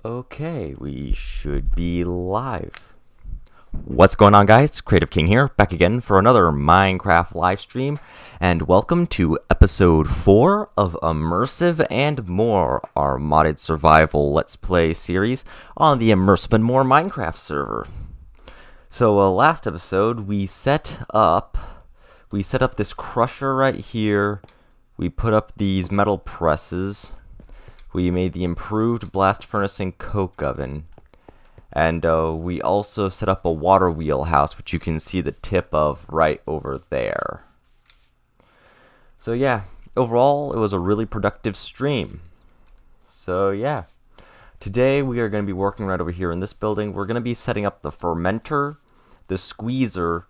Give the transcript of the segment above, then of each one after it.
Okay, we should be live. What's going on, guys? KreativeKng here, back again for another Minecraft live stream, and welcome to episode 4 of Immersive and More, our modded survival Let's Play series on the Immersive and More Minecraft server. So, last episode we set up this crusher right here. We put up these metal presses. We made the improved blast furnace and coke oven. And we also set up a water wheel house, which you can see the tip of right over there. So yeah, overall, it was a really productive stream. So yeah, today we are going to be working right over here in this building. We're going to be setting up the fermenter, the squeezer,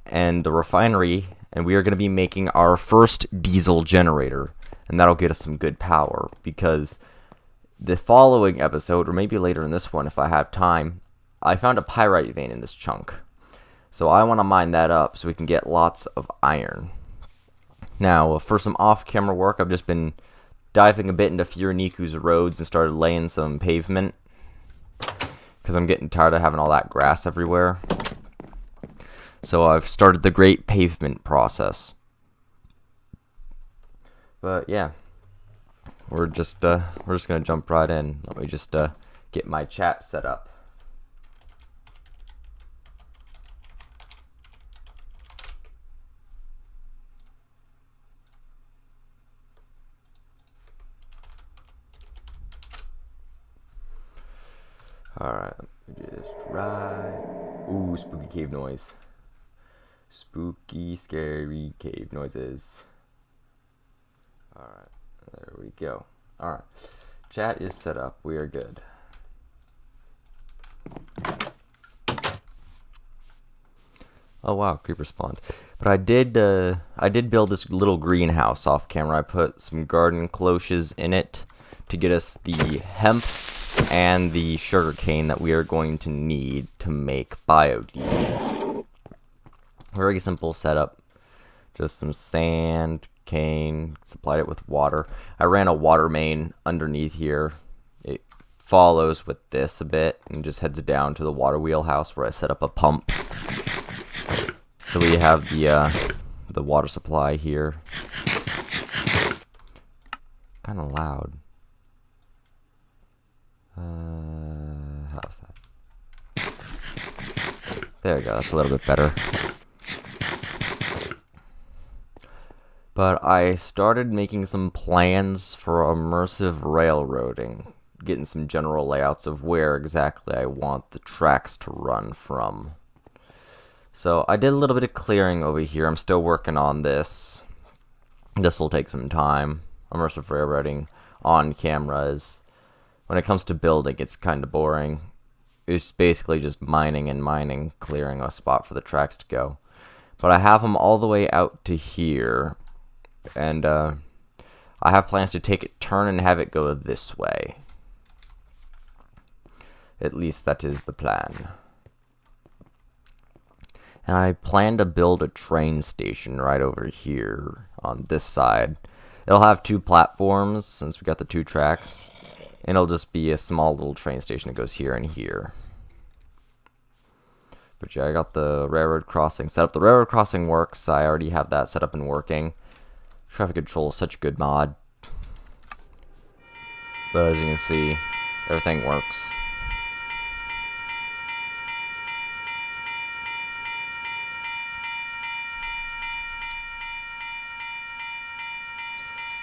and the refinery. And we are going to be making our first diesel generator. And that'll get us some good power, because the following episode, or maybe later in this one if I have time, I found a Pyrite Vein in this chunk. So I want to mine that up so we can get lots of iron. Now, for some off-camera work, I've just been diving a bit into Furaniku's roads and started laying some pavement, because I'm getting tired of having all that grass everywhere. So I've started the great pavement process. But yeah, we're just gonna jump right in. Let me just get my chat set up. All right, just right. Ooh, spooky cave noise. Spooky, scary cave noises. Alright, there we go. Alright, chat is set up. We are good. Oh wow, creeper spawned. But I did build this little greenhouse off camera. I put some garden cloches in it to get us the hemp and the sugar cane that we are going to need to make biodiesel. Very simple setup. Just some sand, cane, supplied it with water. I ran a water main underneath here. It follows with this a bit and just heads down to the water wheel house where I set up a pump. So we have the water supply here. Kind of loud. How's that? There we go. That's a little bit better. But I started making some plans for immersive railroading, getting some general layouts of where exactly I want the tracks to run from. So I did a little bit of clearing over here. I'm still working on this. This will take some time. Immersive railroading on cameras. When it comes to building, it's kind of boring. It's basically just mining and mining, clearing a spot for the tracks to go. But I have them all the way out to here. And I have plans to take a turn and have it go this way. At least that is the plan. And I plan to build a train station right over here on this side. It'll have 2 platforms since we got the 2 tracks. And it'll just be a small little train station that goes here and here. But yeah, I got the railroad crossing set up. The railroad crossing works. I already have that set up and working. Traffic control is such a good mod. But as you can see, everything works.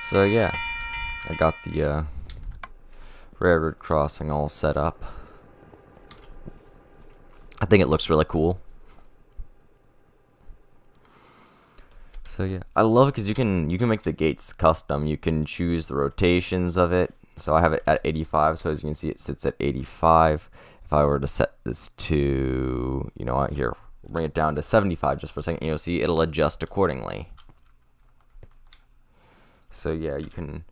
So yeah, I got the railroad crossing all set up. I think it looks really cool. So yeah, I love it because you can make the gates custom. You can choose the rotations of it. So I have it at 85. So as you can see, it sits at 85. If I were to set this to, you know what, here, bring it down to 75 just for a second, you'll see it'll adjust accordingly. So yeah, you can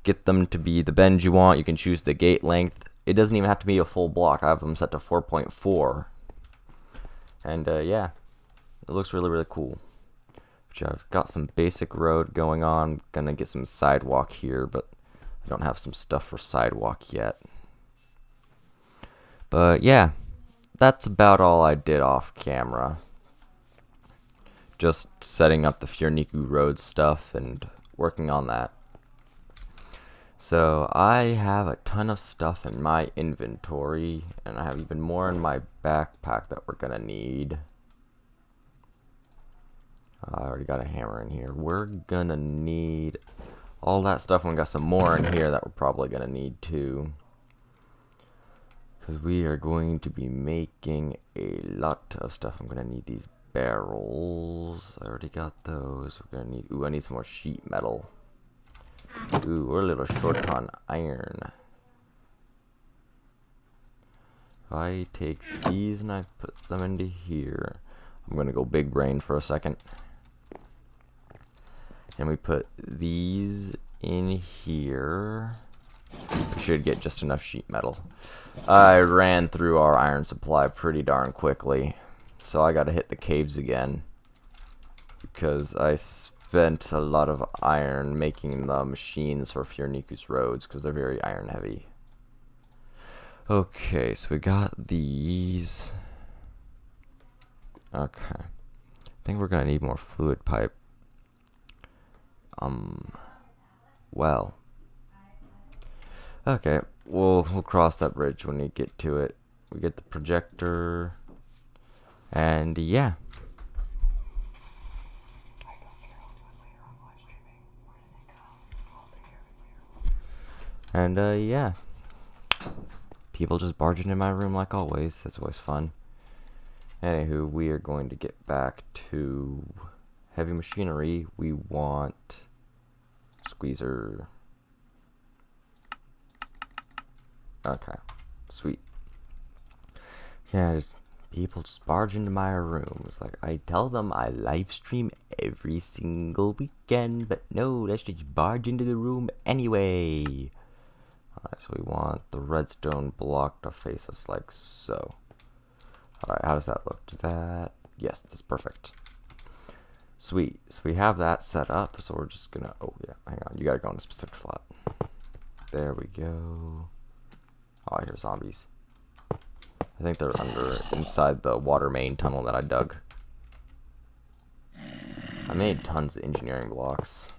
get them to be the bends you want. You can choose the gate length. It doesn't even have to be a full block. I have them set to 4.4. And yeah, it looks really, really cool. Which I've got some basic road going on. Gonna get some sidewalk here, but I don't have some stuff for sidewalk yet. But yeah, that's about all I did off camera. Just setting up the Ferniku Road stuff and working on that. So I have a ton of stuff in my inventory, and I have even more in my backpack that we're gonna need. I already got a hammer in here. We're gonna need all that stuff, and we got some more in here that we're probably gonna need too, because we are going to be making a lot of stuff. I'm gonna need these barrels. I already got those. We're gonna need, ooh, I need some more sheet metal. Ooh, we're a little short on iron. If I take these and I put them into here, I'm gonna go big brain for a second. And we put these in here. We should get just enough sheet metal. I ran through our iron supply pretty darn quickly, so I gotta hit the caves again, because I spent a lot of iron making the machines for Ferniku's roads, because they're very iron heavy. Okay, so we got these. Okay, I think we're gonna need more fluid pipe. Well, okay, we'll cross that bridge when we get to it. We get the projector, and yeah. And yeah, people just barging in my room like always. That's always fun. Anywho, we are going to get back to heavy machinery. We want squeezer. Okay, sweet. Yeah, just people just barge into my room. It's like, I tell them I live stream every single weekend, but no, let's just barge into the room anyway. Alright, so we want the redstone block to face us like so. Alright, how does that look? Does that... Yes, that's perfect. Sweet. So we have that set up, so we're just gonna... Oh, yeah, hang on. You gotta go in a specific slot. There we go. Oh, I hear zombies. I think they're inside the water main tunnel that I dug. I made tons of engineering blocks.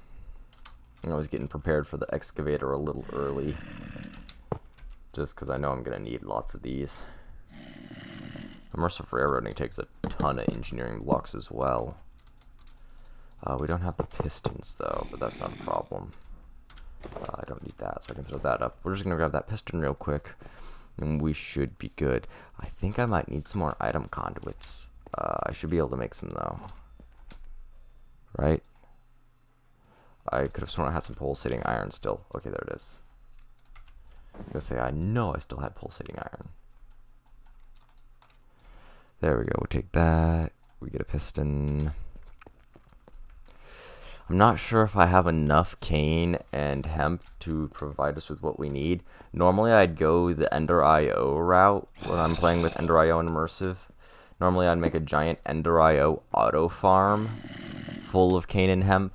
I was getting prepared for the excavator a little early, just because I know I'm going to need lots of these. Immersive railroading takes a ton of engineering blocks as well. We don't have the pistons though, but that's not a problem. I don't need that, so I can throw that up. We're just going to grab that piston real quick, and we should be good. I think I might need some more item conduits. I should be able to make some though. Right? I could have sworn I had some pulsating iron still. Okay, there it is. I was going to say, I know I still had pulsating iron. There we go. We'll take that. We get a piston. I'm not sure if I have enough cane and hemp to provide us with what we need. Normally, I'd go the Ender IO route when I'm playing with Ender IO and Immersive. Normally, I'd make a giant Ender IO auto farm full of cane and hemp.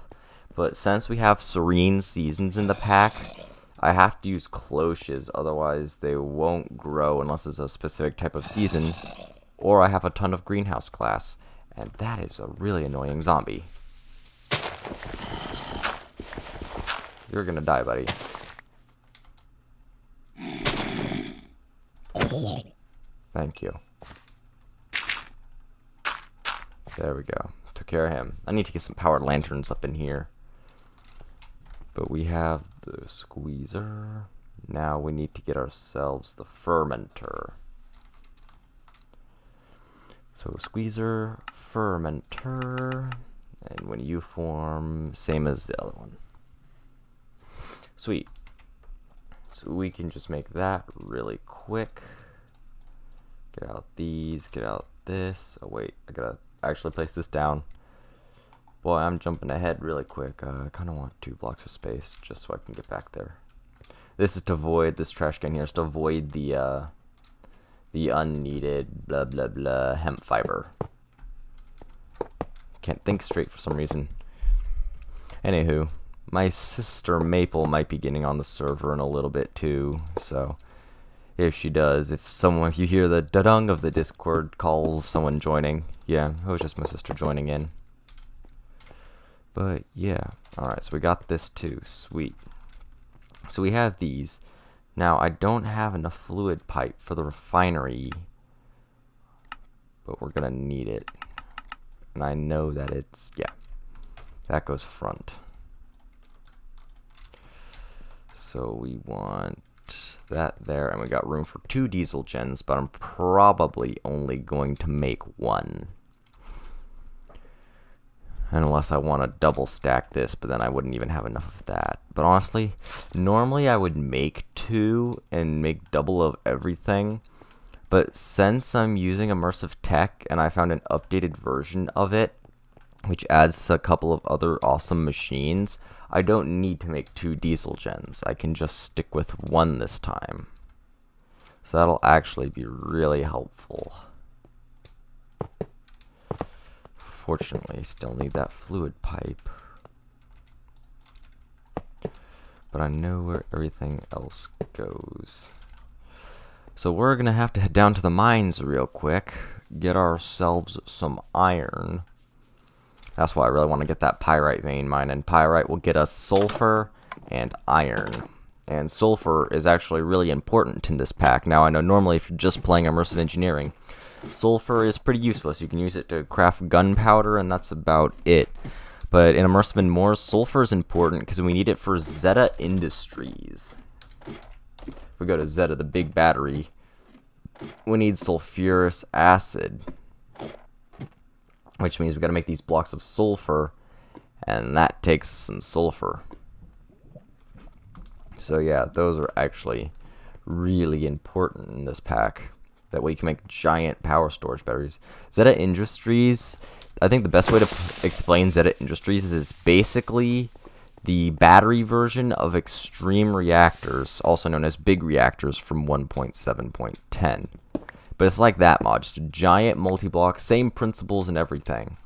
But since we have serene seasons in the pack, I have to use cloches, otherwise they won't grow unless it's a specific type of season, or I have a ton of greenhouse glass, and that is a really annoying zombie. You're gonna die, buddy. Thank you. There we go. Took care of him. I need to get some powered lanterns up in here. But we have the squeezer. Now we need to get ourselves the fermenter. So squeezer, fermenter, and when you form, same as the other one. Sweet. So we can just make that really quick. Get out these, get out this. Oh wait, I gotta actually place this down. Boy, I'm jumping ahead really quick. I kind of want 2 blocks of space just so I can get back there. This is to avoid, this trash can here is to avoid the unneeded blah blah blah hemp fiber. Can't think straight for some reason. Anywho, my sister Maple might be getting on the server in a little bit too, so if she does. If you hear the da-dung of the Discord call someone joining. Yeah, it was just my sister joining in. But yeah, alright, so we got this too. Sweet. So we have these. Now, I don't have enough fluid pipe for the refinery, but we're gonna need it. And I know that it's, yeah, that goes front. So we want that there, and we got room for 2 diesel gens, but I'm probably only going to make 1. Unless I want to double stack this, but then I wouldn't even have enough of that. But honestly, normally I would make 2 and make double of everything. But since I'm using Immersive Tech and I found an updated version of it, which adds a couple of other awesome machines, I don't need to make 2 diesel gens. I can just stick with 1 this time. So that'll actually be really helpful. Fortunately, I still need that fluid pipe. But I know where everything else goes. So we're going to have to head down to the mines real quick, get ourselves some iron. That's why I really want to get that Pyrite Vein mine, and Pyrite will get us sulfur and iron. And sulfur is actually really important in this pack. Now, I know normally if you're just playing Immersive Engineering, sulfur is pretty useless. You can use it to craft gunpowder, and that's about it. But in Immersive and More, sulfur is important because we need it for Zeta Industries. If we go to Zeta, the big battery, we need sulfurous acid, which means we got to make these blocks of sulfur, and that takes some sulfur. So yeah, those are actually really important in this pack. That way you can make giant power storage batteries. Zeta Industries, I think the best way to explain Zeta Industries is basically the battery version of extreme reactors, also known as big reactors from 1.7.10. But it's like that mod, just a giant multi-block, same principles and everything.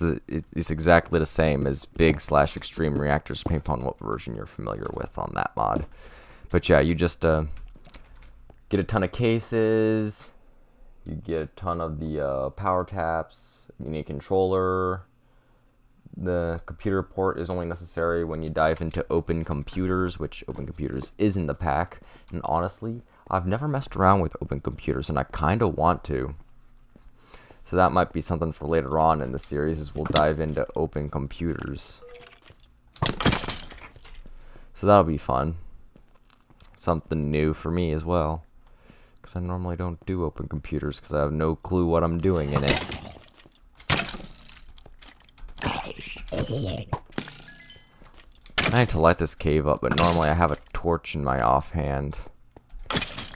It's exactly the same as big/extreme reactors, depending upon what version you're familiar with on that mod. But yeah, you just get a ton of cases, you get a ton of the power taps, you need a controller. The computer port is only necessary when you dive into Open Computers, which Open Computers is in the pack. And honestly, I've never messed around with Open Computers, and I kind of want to. So that might be something for later on in the series, is we'll dive into Open Computers. So that'll be fun. Something new for me as well. Because I normally don't do Open Computers because I have no clue what I'm doing in it. I need to light this cave up, but normally I have a torch in my offhand.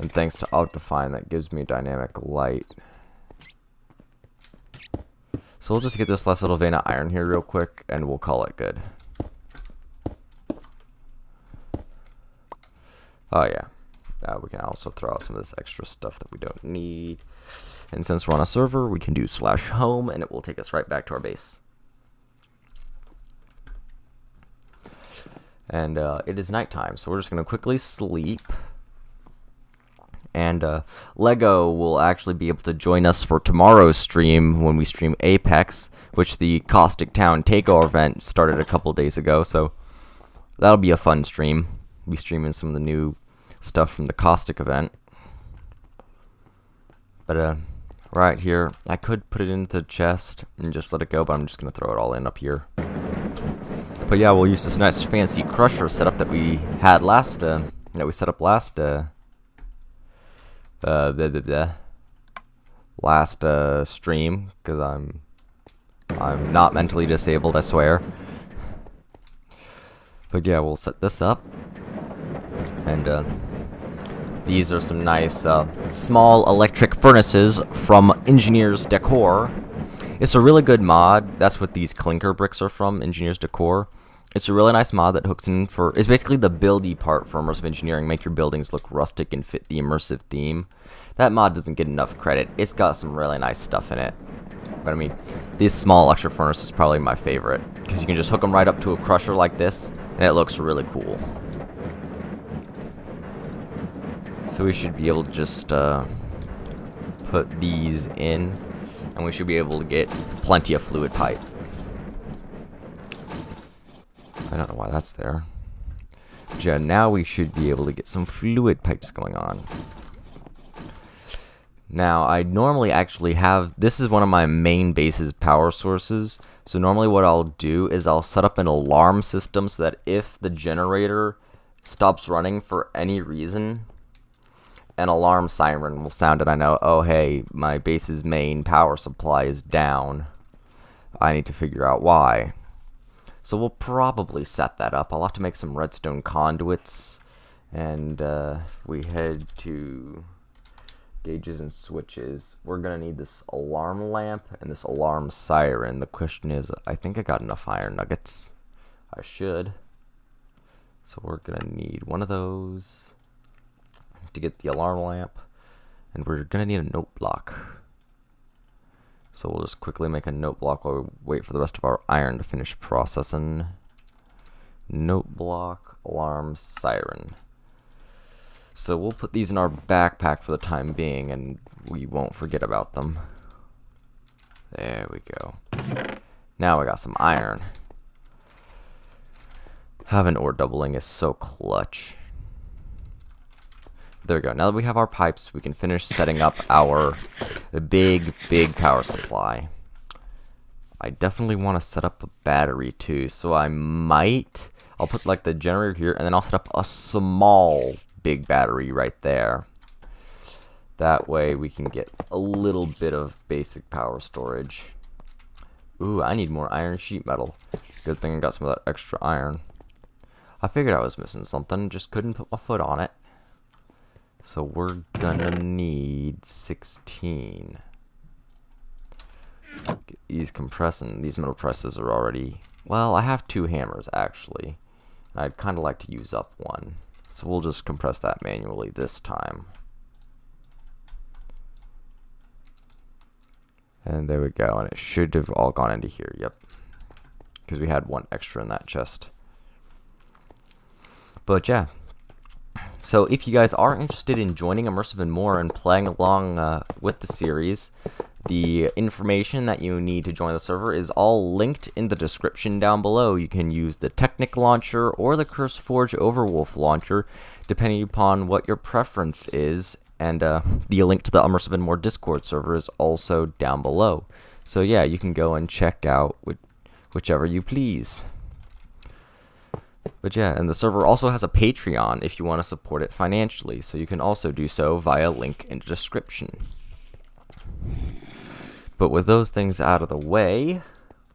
And thanks to Optifine, that gives me dynamic light. So we'll just get this last little vein of iron here real quick, and we'll call it good. Oh yeah. We can also throw out some of this extra stuff that we don't need. And since we're on a server, we can do /home, and it will take us right back to our base. And it is nighttime, so we're just going to quickly sleep. And Lego will actually be able to join us for tomorrow's stream when we stream Apex, which the Caustic Town Takeover event started a couple days ago. So that'll be a fun stream. We'll be streaming some of the new stuff from the Caustic event. But right here, I could put it into the chest and just let it go, but I'm just going to throw it all in up here. But yeah, we'll use this nice fancy crusher setup that we had last, set up last, stream, because I'm not mentally disabled, I swear. But yeah, we'll set this up, and these are some nice small electric furnaces from Engineer's Decor. It's a really good mod. That's what these clinker bricks are from, Engineer's Decor. It's a really nice mod that hooks in for... It's basically the buildy part for Immersive Engineering. Make your buildings look rustic and fit the immersive theme. That mod doesn't get enough credit. It's got some really nice stuff in it. But I mean, this small electric furnace is probably my favorite, because you can just hook them right up to a crusher like this, and it looks really cool. So we should be able to just put these in, and we should be able to get plenty of fluid pipe. I don't know why that's there. But yeah, now we should be able to get some fluid pipes going on. Now, I normally actually have, this is one of my main base's power sources. So normally what I'll do is I'll set up an alarm system so that if the generator stops running for any reason, an alarm siren will sound and I know, oh hey, my base's main power supply is down. I need to figure out why. So we'll probably set that up. I'll have to make some Redstone Conduits, and we head to gauges and switches. We're gonna need this alarm lamp and this alarm siren. The question is, I think I got enough iron nuggets. I should. So we're gonna need one of those to get the alarm lamp, and we're gonna need a note block. So we'll just quickly make a note block while we wait for the rest of our iron to finish processing. Note block, alarm, siren. So we'll put these in our backpack for the time being, and we won't forget about them. There we go. Now we got some iron. Having ore doubling is so clutch. There we go. Now that we have our pipes, we can finish setting up our big power supply. I definitely want to set up a battery too, so I'll put like the generator here, and then I'll set up a small big battery right there. That way we can get a little bit of basic power storage. Ooh, I need more iron sheet metal. Good thing I got some of that extra iron. I figured I was missing something, just couldn't put my foot on it. So we're gonna need 16. Get these compressing. These metal presses are already... Well, I have 2 hammers, actually. And I'd kind of like to use up one. So we'll just compress that manually this time. And there we go. And it should have all gone into here. Yep. Because we had one extra in that chest. But yeah. So if you guys are interested in joining Immersive and More and playing along with the series, the information that you need to join the server is all linked in the description down below. You can use the Technic launcher or the CurseForge Overwolf launcher, depending upon what your preference is. And the link to the Immersive and More Discord server is also down below. So yeah, you can go and check out whichever you please. But yeah, and the server also has a Patreon if you want to support it financially, so you can also do so via link in the description. But with those things out of the way,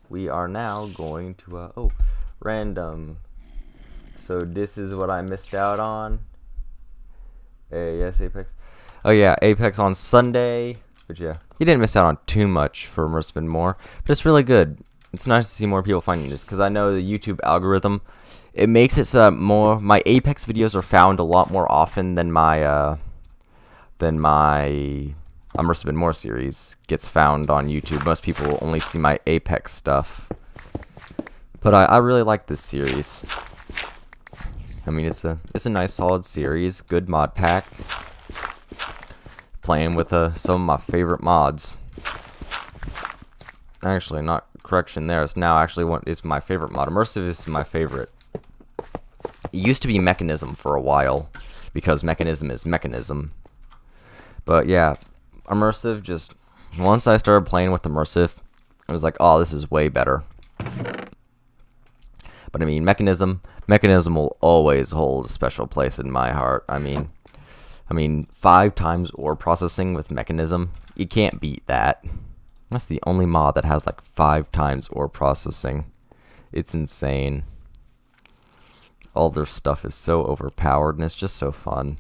we are now going to, random. So this is what I missed out on. Yes, Apex. Oh yeah, Apex on Sunday. But yeah, you didn't miss out on too much for Immersive and More, but it's really good. It's nice to see more people finding this, because I know the YouTube algorithm, it makes it so that my Apex videos are found a lot more often than my Immersive and More series gets found on YouTube. Most people only see my Apex stuff. But I really like this series. I mean, it's a nice solid series, good mod pack. Playing with some of my favorite mods. Actually, not correction there. It's now actually what is my favorite mod. Immersive is my favorite. It used to be Mechanism for a while, because Mechanism is Mechanism. But yeah, Immersive, just once I started playing with Immersive, I was like, oh, this is way better. But I mean, Mechanism will always hold a special place in my heart. I mean, 5 times ore processing with Mechanism, you can't beat that. That's the only mod that has like 5 times ore processing. It's insane. All their stuff is so overpowered, and it's just so fun.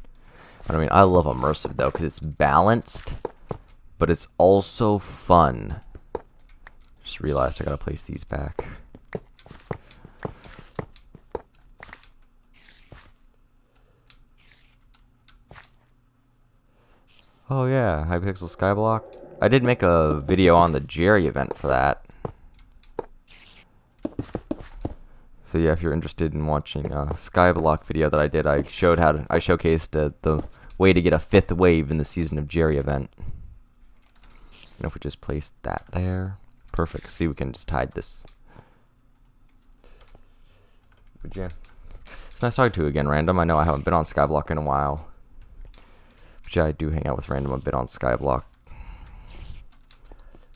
But I mean, I love Immersive though, because it's balanced, but it's also fun. Just realized I gotta place these back. Oh yeah, Hypixel Skyblock. I did make a video on the Jerry event for that. So yeah, if you're interested in watching a Skyblock video that I did, I showcased the way to get a 5th wave in the Season of Jerry event. And if we just place that there, perfect. See, we can just hide this. But yeah, it's nice talking to you again, Random. I know I haven't been on Skyblock in a while. But yeah, I do hang out with Random a bit on Skyblock.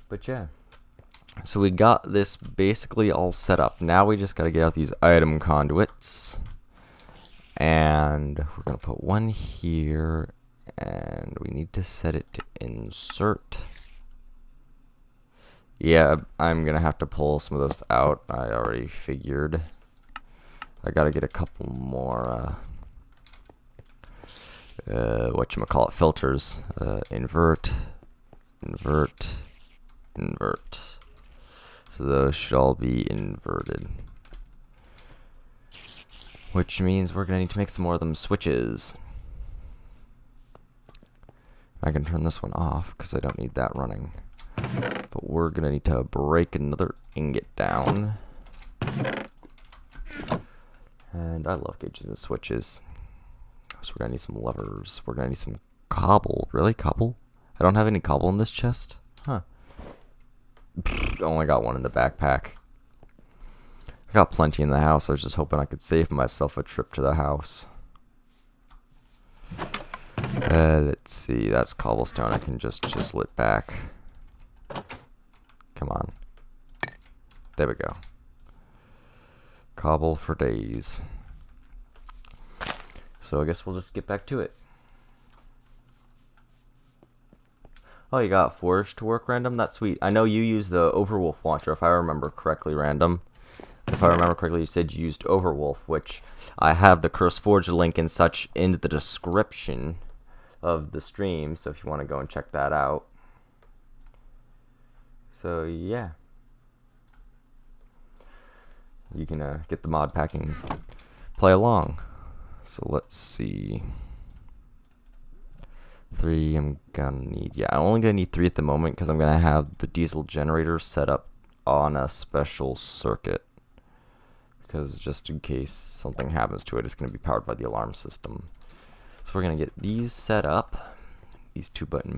But yeah. So we got this basically all set up. Now we just gotta get out these item conduits. And we're gonna put one here. And we need to set it to insert. Yeah, I'm gonna have to pull some of those out. I already figured. I gotta get a couple more whatchamacallit, filters. Invert, invert, invert. So those should all be inverted. Which means we're gonna need to make some more of them switches. I can turn this one off because I don't need that running. But we're gonna need to break another ingot down. And I love gauges and switches. So we're gonna need some levers. We're gonna need some cobble. Really? Cobble? I don't have any cobble in this chest? Huh. Only got one in the backpack. I got plenty in the house. I was just hoping I could save myself a trip to the house. Let's see. That's cobblestone. I can just chisel it back. Come on. There we go. Cobble for days. So I guess we'll just get back to it. Oh, you got Forge to work, Random? That's sweet. I know you use the Overwolf launcher, if I remember correctly, Random. If I remember correctly, you said you used Overwolf, which I have the Curse Forge link and such in the description of the stream, so if you want to go and check that out. So, yeah. You can get the mod pack and play along. So, let's see. 3 I'm gonna need. Yeah, I'm only gonna need 3 at the moment because I'm gonna have the diesel generator set up on a special circuit. Because just in case something happens to it, it's gonna be powered by the alarm system. So we're gonna get these set up. These 2-button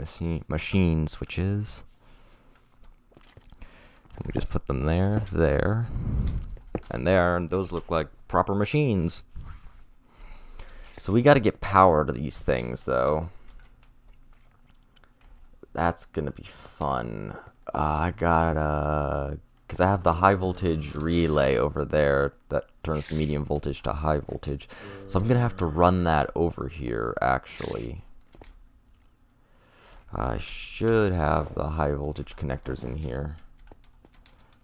machine switches. And we just put them there, there, and there, and those look like proper machines. So we gotta get power to these things, though. That's gonna be fun. I gotta, because I have the high voltage relay over there that turns the medium voltage to high voltage. So I'm gonna have to run that over here, actually. I should have the high voltage connectors in here.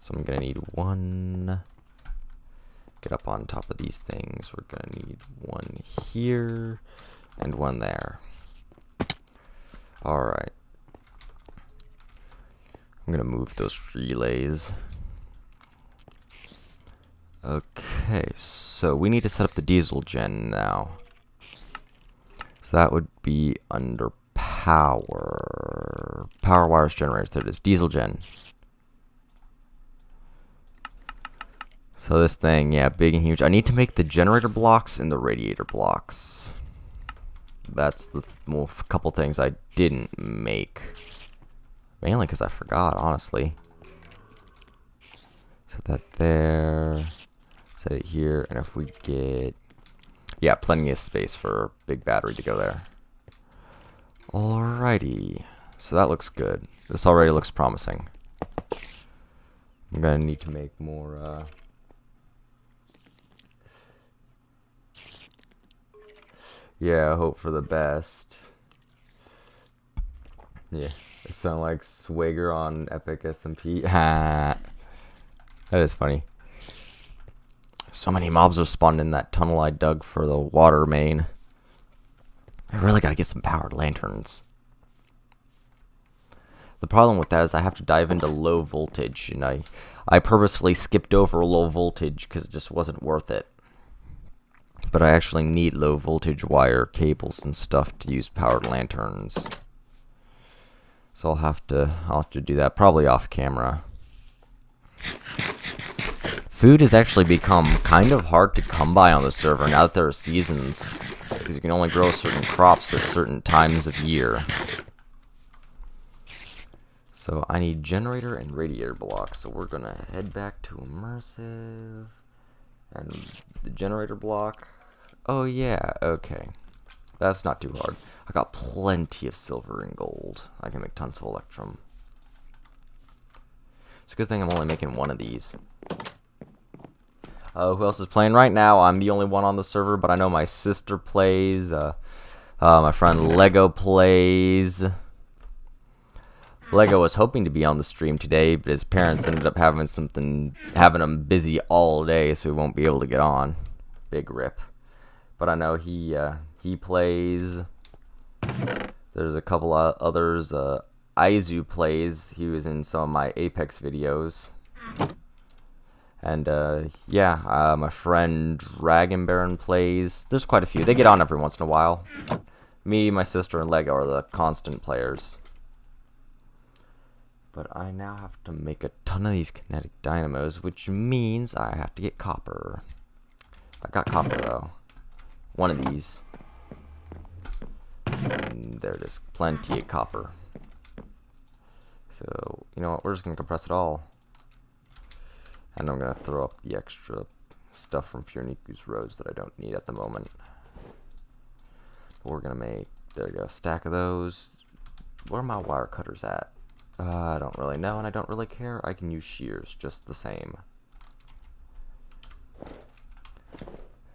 So I'm gonna need one. Get up on top of these things. We're gonna need one here and one there. Alright. I'm gonna move those relays. Okay, so we need to set up the diesel gen now. So that would be under power. Power wires generator. There it is. Diesel gen. So this thing, yeah, big and huge. I need to make the generator blocks and the radiator blocks. That's the couple things I didn't make. Mainly because I forgot, honestly. Set that there. Set it here. And if we get... Yeah, plenty of space for a big battery to go there. Alrighty. So that looks good. This already looks promising. I'm going to need to make more... Yeah, hope for the best. Yeah, it sounds like Swagger on Epic SMP. That is funny. So many mobs are spawned in that tunnel I dug for the water main. I really gotta get some powered lanterns. The problem with that is I have to dive into low voltage, and I purposefully skipped over low voltage because it just wasn't worth it. But I actually need low voltage wire cables and stuff to use powered lanterns. So I'll have to do that probably off camera. Food has actually become kind of hard to come by on the server now that there are seasons. because you can only grow certain crops at certain times of year. So I need generator and radiator blocks. So we're gonna head back to immersive and the generator block. Oh yeah, okay. That's not too hard. I got plenty of silver and gold. I can make tons of electrum. It's a good thing I'm only making one of these. Who else is playing right now? I'm the only one on the server, but I know my sister plays. My friend Lego plays. Lego was hoping to be on the stream today, but his parents ended up having him busy all day, so he won't be able to get on. Big rip. But I know he plays. There's a couple of others. Aizu plays. He was in some of my Apex videos. And yeah, my friend Dragon Baron plays. There's quite a few. They get on every once in a while. Me, my sister, and Lego are the constant players. But I now have to make a ton of these kinetic dynamos, which means I have to get copper. I got copper though. One of these. And there it is. Plenty of copper. So, you know what? We're just going to compress it all. And I'm going to throw up the extra stuff from Furniku's roads that I don't need at the moment. But we're going to make, there we go, a stack of those. Where are my wire cutters at? I don't really know, and I don't really care. I can use shears just the same.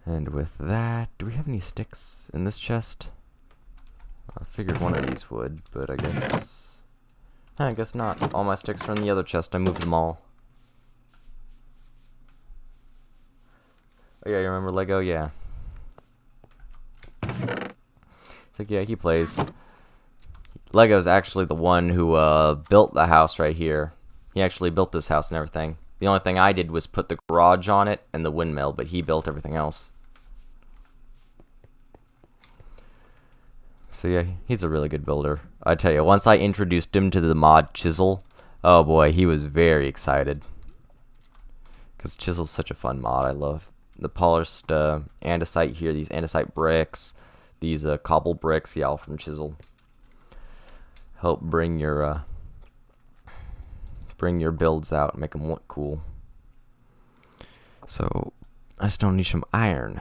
And with that, do we have any sticks in this chest? I figured one of these would, but I guess not. All my sticks are in the other chest. I moved them all. Oh yeah, you remember Lego? Yeah. It's like, yeah, he plays. Lego's actually the one who built the house right here. He actually built this house and everything. The only thing I did was put the garage on it and the windmill, but he built everything else. So yeah, he's a really good builder. I tell you, once I introduced him to the mod Chisel, oh boy, he was very excited. Because Chisel's such a fun mod. I love the polished andesite here, these andesite bricks, these cobble bricks, yeah, all from Chisel. Help bring your builds out and make them look cool. So I still need some iron.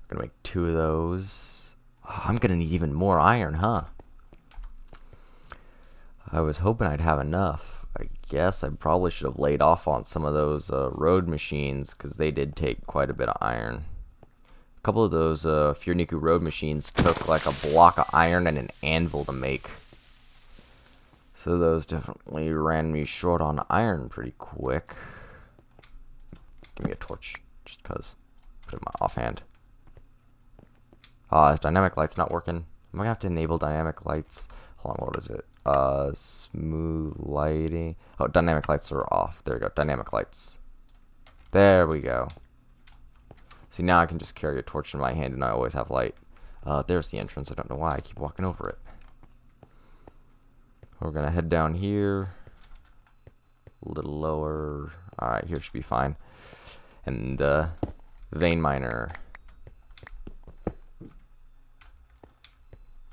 I'm gonna make 2 of those. Oh, I'm gonna need even more iron, huh? I was hoping I'd have enough. I guess I probably should have laid off on some of those road machines, because they did take quite a bit of iron. A couple of those Furniku road machines took like a block of iron and an anvil to make. So those definitely ran me short on iron pretty quick. Give me a torch, just cause. Put it in my offhand. Is dynamic lights not working? Am I gonna have to enable dynamic lights? Hold on, what is it? Smooth lighting. Oh, dynamic lights are off. There we go, dynamic lights. There we go. See, now I can just carry a torch in my hand and I always have light. There's the entrance. I don't know why I keep walking over it. We're gonna head down here. A little lower. Alright, here should be fine. And vein miner.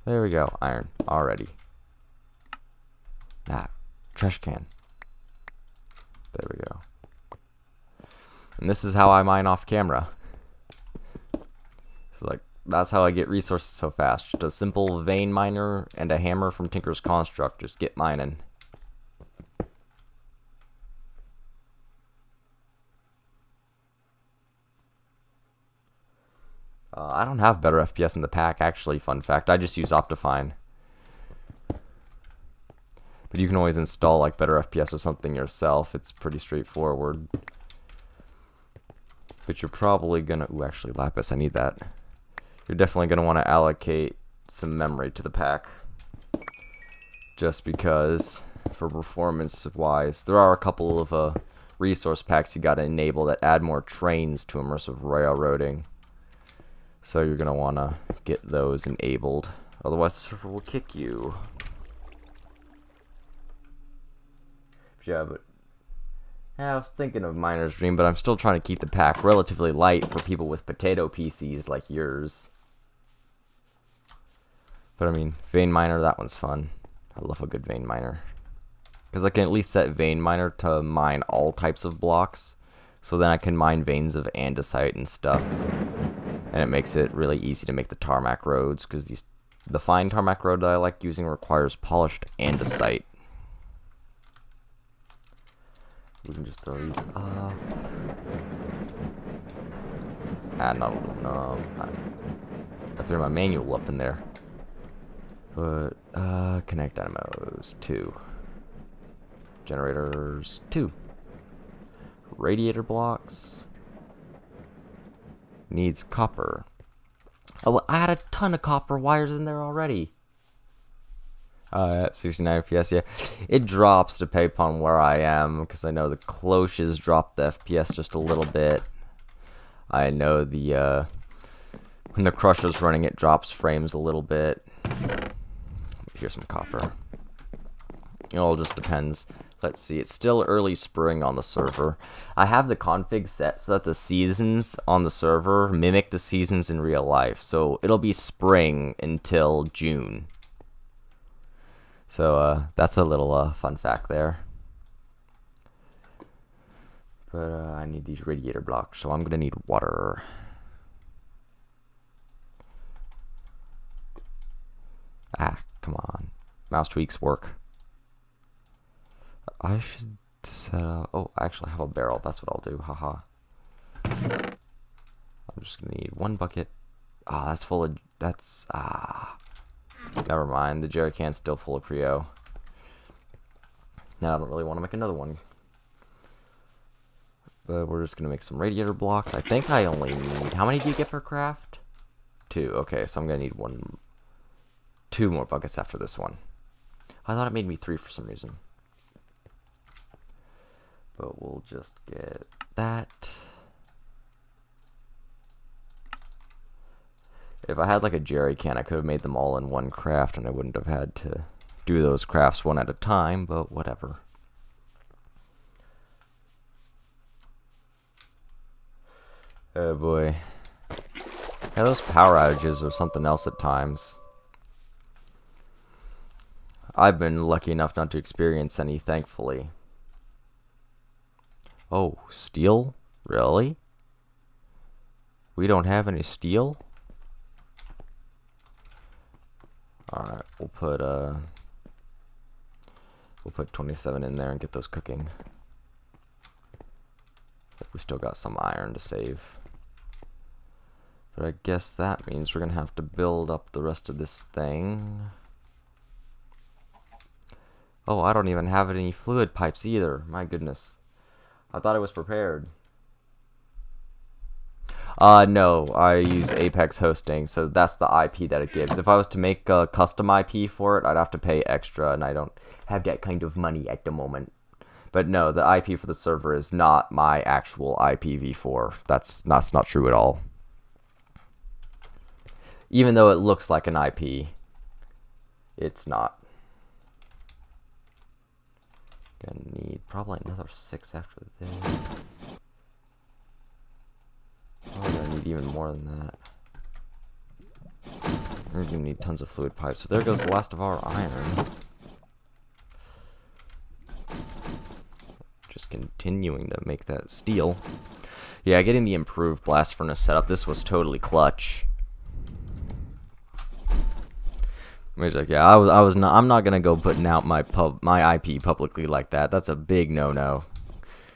There we go. Iron. Already. Trash can. There we go. And this is how I mine off camera. So like, that's how I get resources so fast. Just a simple vein miner and a hammer from Tinker's Construct. Just get mining. I don't have better FPS in the pack, actually. Fun fact, I just use Optifine. But you can always install like better FPS or something yourself. It's pretty straightforward. But you're probably gonna... Ooh, actually, Lapis, I need that. You're definitely gonna want to allocate some memory to the pack. Just because, for performance-wise, there are a couple of resource packs you gotta enable that add more trains to immersive railroading. So you're gonna wanna get those enabled. Otherwise, the server will kick you. Yeah, I was thinking of Miner's Dream, but I'm still trying to keep the pack relatively light for people with potato PCs like yours. But I mean, Vein Miner, that one's fun. I love a good Vein Miner. Because I can at least set Vein Miner to mine all types of blocks. So then I can mine veins of andesite and stuff. And it makes it really easy to make the tarmac roads, because the fine tarmac road that I like using requires polished andesite. We can just throw these up. No. I threw my manual up in there. But, connect dynamos, 2. Generators, 2. Radiator blocks. Needs copper. Oh, I had a ton of copper wires in there already. 69 FPS, yeah. It drops depending upon where I am, because I know the cloches drop the FPS just a little bit. I know the, when the crusher's running, it drops frames a little bit. Here's some copper. It all just depends. Let's see, it's still early spring on the server. I have the config set so that the seasons on the server mimic the seasons in real life. So it'll be spring until June. So that's a little fun fact there. But I need these radiator blocks, so I'm going to need water. Ah, come on. Mouse tweaks work. I should set up... Oh, I actually have a barrel. That's what I'll do. Haha. I'm just going to need 1 bucket. Ah, that's full of... That's... Never mind. The jerry can's still full of Creo. Now I don't really want to make another one. But we're just going to make some radiator blocks. I think I only need... How many do you get per craft? 2. Okay, so I'm going to need 2 more buckets after this one. I thought it made me 3 for some reason. But we'll just get that. If I had like a jerry can, I could have made them all in 1 craft and I wouldn't have had to do those crafts one at a time, but whatever. Oh boy. Yeah, those power outages are something else at times. I've been lucky enough not to experience any, thankfully. Oh, steel? Really? We don't have any steel? Alright, we'll put 27 in there and get those cooking. We still got some iron to save. But I guess that means we're gonna have to build up the rest of this thing. Oh, I don't even have any fluid pipes either. My goodness. I thought I was prepared. No, I use Apex hosting, so that's the IP that it gives. If I was to make a custom IP for it, I'd have to pay extra, and I don't have that kind of money at the moment. But no, the IP for the server is not my actual IPv4. That's not true at all. Even though it looks like an IP, it's not. Gonna need probably another 6 after this. Oh, I'm gonna need even more than that. We're gonna need tons of fluid pipes. So there goes the last of our iron. Just continuing to make that steel. Yeah, getting the improved blast furnace set up. This was totally clutch. He's like, yeah, I'm not gonna go putting out my IP publicly like that. That's a big no-no.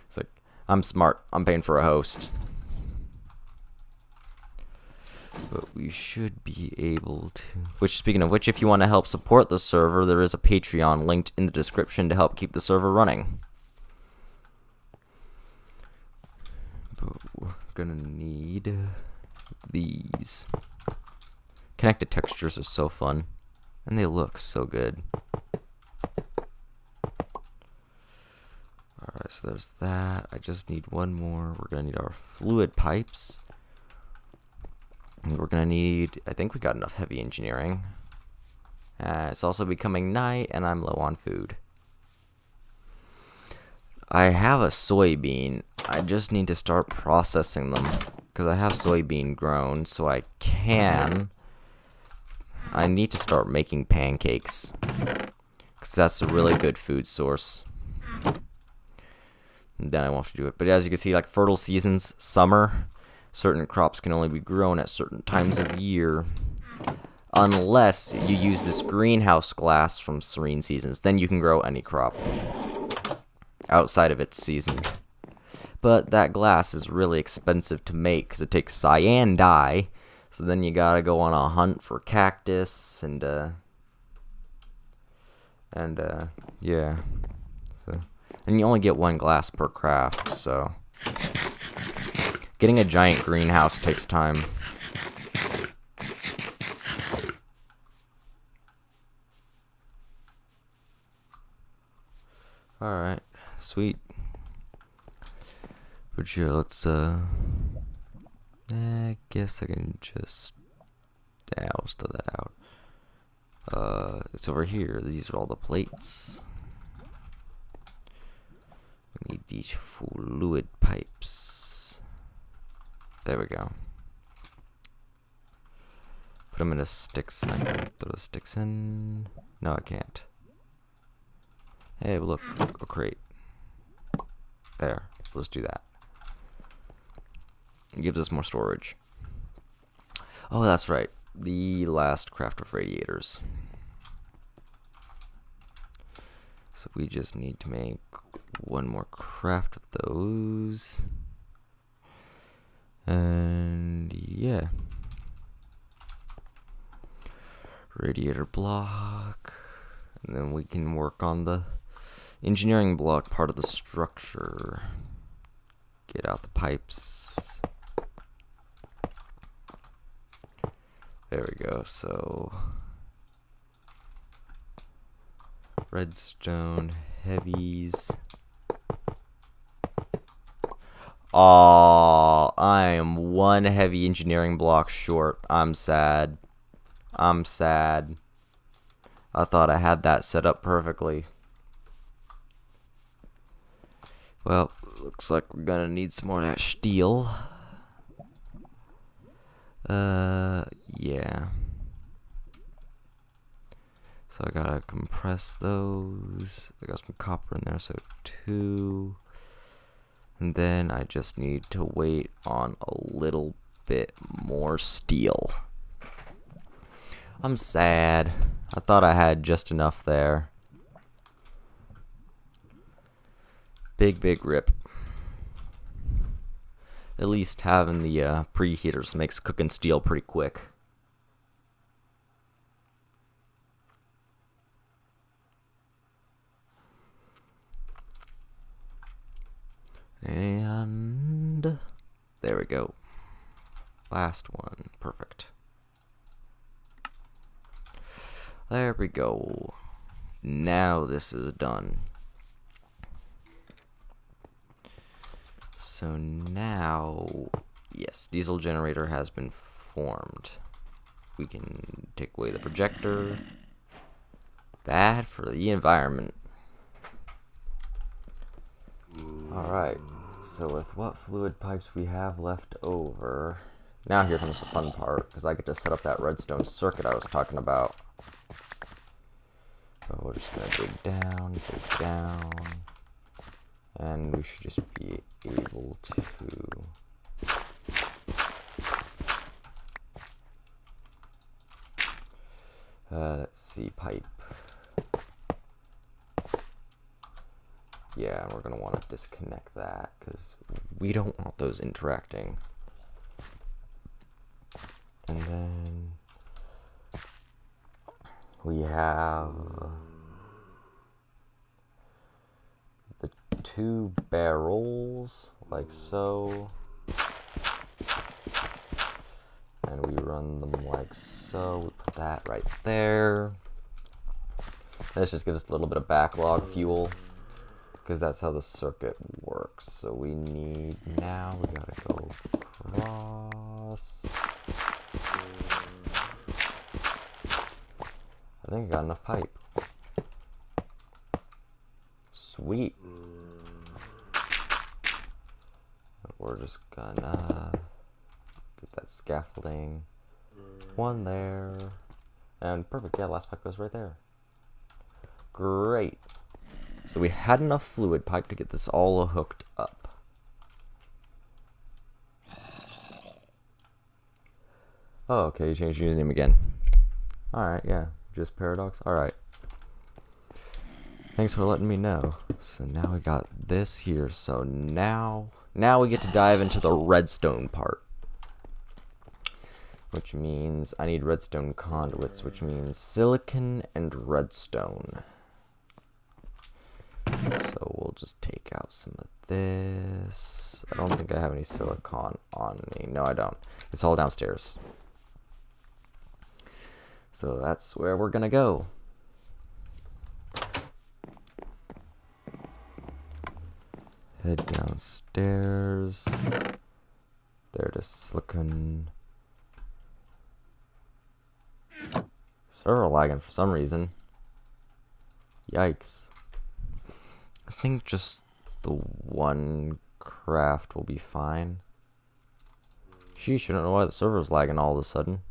It's like, I'm smart. I'm paying for a host. But we should be able to. Which, speaking of which, if you want to help support the server, there is a Patreon linked in the description to help keep the server running. But we're gonna need these. Connected textures are so fun. And they look so good. Alright, so there's that. I just need 1 more. We're going to need our fluid pipes. And we're going to need... I think we got enough heavy engineering. It's also becoming night, and I'm low on food. I have a soybean. I just need to start processing them. Because I have soybean grown, so I need to start making pancakes. Because that's a really good food source. And then I won't have to do it. But as you can see, like fertile seasons, summer, certain crops can only be grown at certain times of year. Unless you use this greenhouse glass from serene seasons. Then you can grow any crop outside of its season. But that glass is really expensive to make because it takes cyan dye. So then you gotta go on a hunt for cactus and yeah. So, and you only get one glass per craft, so getting a giant greenhouse takes time. Alright, sweet. But yeah, let's I guess I can just let's throw that out. It's over here. These are all the plates. We need these fluid pipes. There we go. Put them in a sticks and I can throw the sticks in. No, I can't. Hey, look, a crate. There, let's do that. It gives us more storage. Oh, that's right. The last craft of radiators. So we just need to make one more craft of those. And yeah. Radiator block. And then we can work on the engineering block part of the structure. Get out the pipes. There we go. So redstone heavies. Aw, I am one heavy engineering block short. I'm sad. I'm sad. I thought I had that set up perfectly. Well, looks like we're gonna need some more of that steel. Yeah. So I gotta compress those. I got some copper in there, so 2. And then I just need to wait on a little bit more steel. I'm sad. I thought I had just enough there. Big rip. At least having the preheaters makes cooking steel pretty quick. And there we go. Last one. Perfect. There we go. Now this is done. So now, yes, diesel generator has been formed. We can take away the projector. Bad for the environment. Alright, so with what fluid pipes we have left over, now here comes the fun part, because I get to set up that redstone circuit I was talking about. So we're just going to dig down, and we should just be able to let's see, pipe. Yeah, we're going to want to disconnect that because we don't want those interacting. And then we have the 2 barrels, like so. And we run them like so. We put that right there. This just gives us a little bit of backlog fuel, because that's how the circuit works. So we need, now we gotta go across. I think I got enough pipe. Sweet. just gonna get that scaffolding. One there. And perfect, yeah, last pipe goes right there. Great. So we had enough fluid pipe to get this all hooked up. Oh, okay, you changed your username again. Alright, yeah, just Paradox. Alright. Thanks for letting me know. So now we got this here. So now we get to dive into the redstone part. Which means I need redstone conduits, which means silicon and redstone. So we'll just take out some of this. I don't think I have any silicon on me. No, I don't. It's all downstairs. So that's where we're gonna go. Head downstairs. There to silicon. Server lagging for some reason. Yikes. I think just the one craft will be fine. Sheesh, I don't know why the server's lagging all of a sudden.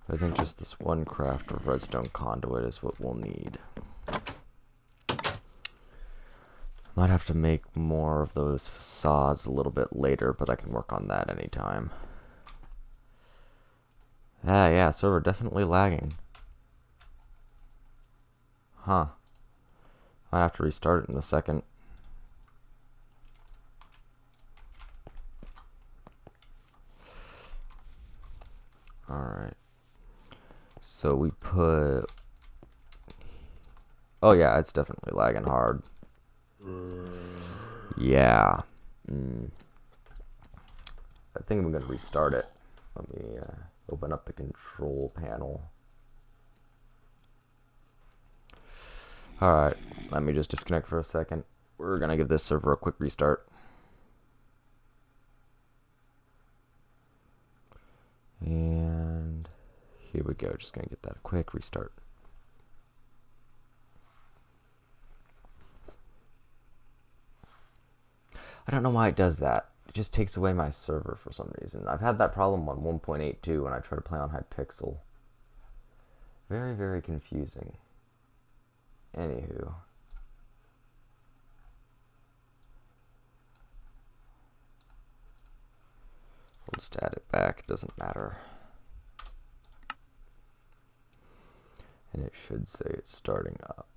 I think just this one craft of redstone conduit is what we'll need. Might have to make more of those facades a little bit later, but I can work on that anytime. Yeah, server definitely lagging. Huh. I have to restart it in a second. Alright. So we put... Oh yeah, it's definitely lagging hard. Yeah. I think I'm going to restart it. Let me open up the control panel. Alright, let me just disconnect for a second. We're going to give this server a quick restart. And here we go. Just going to get that quick restart. I don't know why it does that. It just takes away my server for some reason. I've had that problem on 1.82 when I try to play on Hypixel. Very, very confusing. Anywho. We'll just add it back. It doesn't matter. And it should say it's starting up.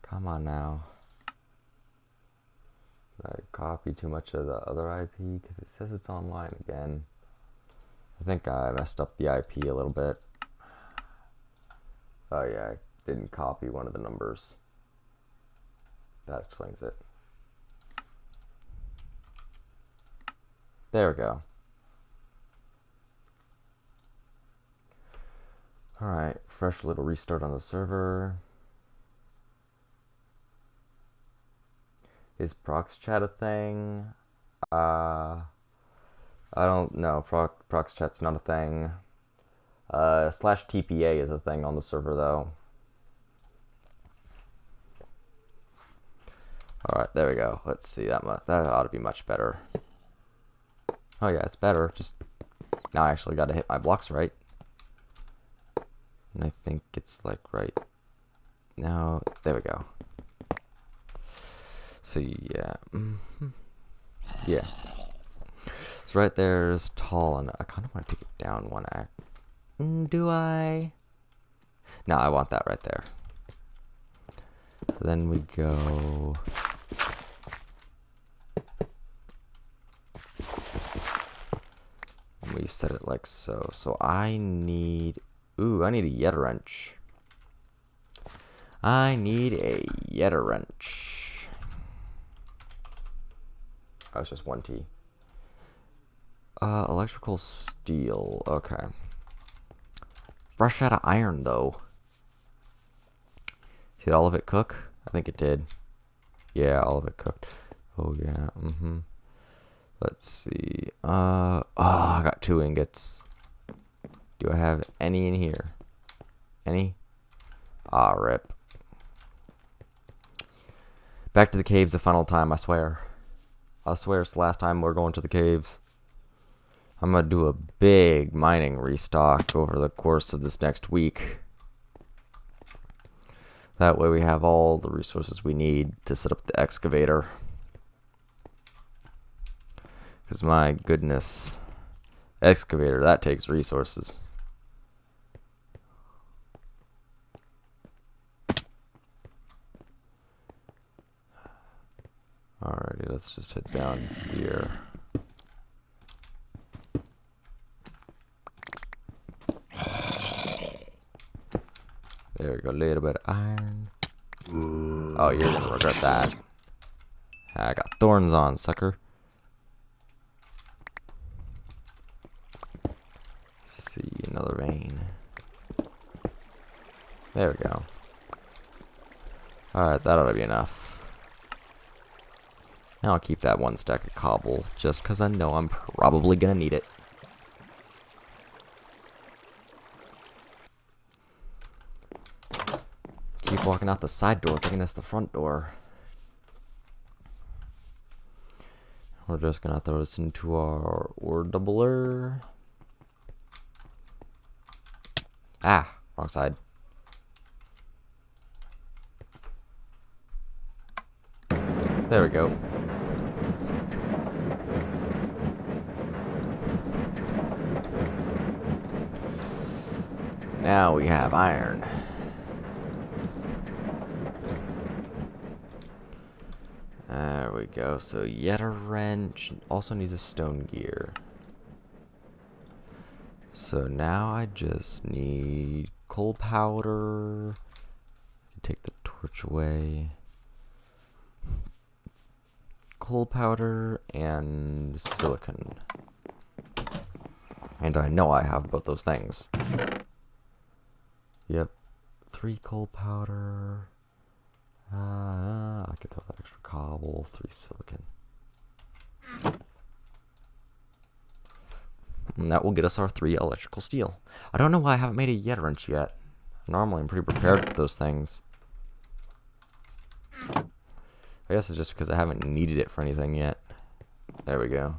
Come on now. Did I copy too much of the other IP? Because it says it's online again. I think I messed up the IP a little bit. Oh yeah, I didn't copy one of the numbers. That explains it. There we go. Alright, fresh little restart on the server. Is prox chat a thing? I don't know. Prox chat's not a thing. Slash TPA is a thing on the server though. Alright, there we go. Let's see, that ought to be much better. Oh yeah, it's better. Just now I actually got to hit my blocks right. And I think it's like right now. There we go. So yeah, yeah. So right there is tall, and I kind of want to take it down one act. Do I? No, I want that right there. So then we go. And we set it like so. So I need. Ooh, I need a Yeta wrench. I need a Yeta wrench. Oh, it's just 1T. Electrical steel. Okay. Fresh out of iron, though. Did all of it cook? I think it did. Yeah, all of it cooked. Oh, yeah. Let's see. Oh, I got 2 ingots. Do I have any in here? Any? Ah, rip. Back to the caves the final time, I swear. I swear it's the last time we're going to the caves. I'm gonna do a big mining restock over the course of this next week. That way we have all the resources we need to set up the excavator. Because my goodness, excavator, that takes resources. Alrighty, let's just head down here. There we go, a little bit of iron. Oh, you're gonna regret that. I got thorns on, sucker. Let's see, another vein. There we go. Alright, that ought to be enough. Now I'll keep that one stack of cobble, just because I know I'm probably gonna need it. Keep walking out the side door, thinking that's the front door. We're just gonna throw this into our ore doubler. Ah, wrong side. There we go. Now we have iron. There we go. So yet a wrench. Also needs a stone gear. So now I just need coal powder. Take the torch away. Coal powder and silicon. And I know I have both those things. Yep. 3 coal powder. I could throw that extra cobble. 3 silicon. And that will get us our 3 electrical steel. I don't know why I haven't made a yet wrench yet. Normally I'm pretty prepared with those things. I guess it's just because I haven't needed it for anything yet. There we go.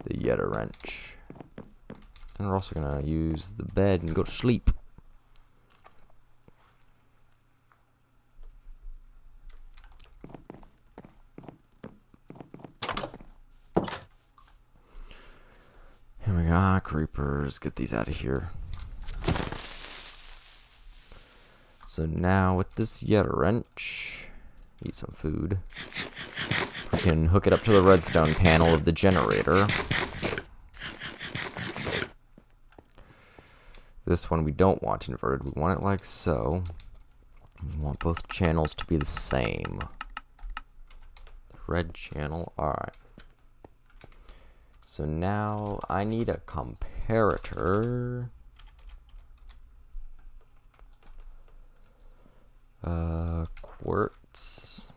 The Yeta wrench. And we're also going to use the bed and go to sleep. Here we go. Creepers. Get these out of here. So now with this Yeta wrench, eat some food. We can hook it up to the redstone panel of the generator. This one we don't want inverted. We want it like so. We want both channels to be the same. The red channel. Alright. So now I need a comparator. Quartz.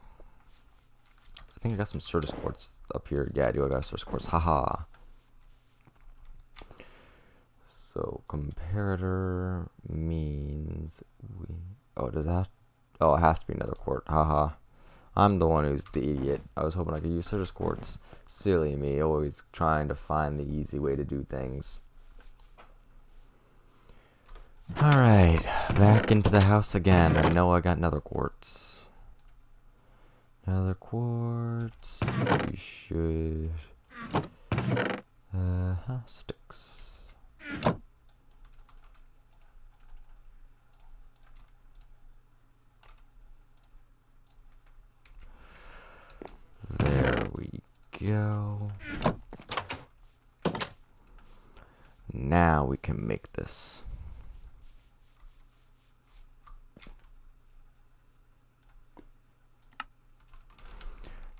I think I got some Certus quartz up here. Yeah, I do. I got Certus quartz. Haha. So comparator means we. Oh, does that? Oh, it has to be another quartz. Haha. I'm the one who's the idiot. I was hoping I could use Certus quartz. Silly me, always trying to find the easy way to do things. Alright, back into the house again. I know I got another quartz. Another quartz. We should. Sticks. There we go. Now we can make this.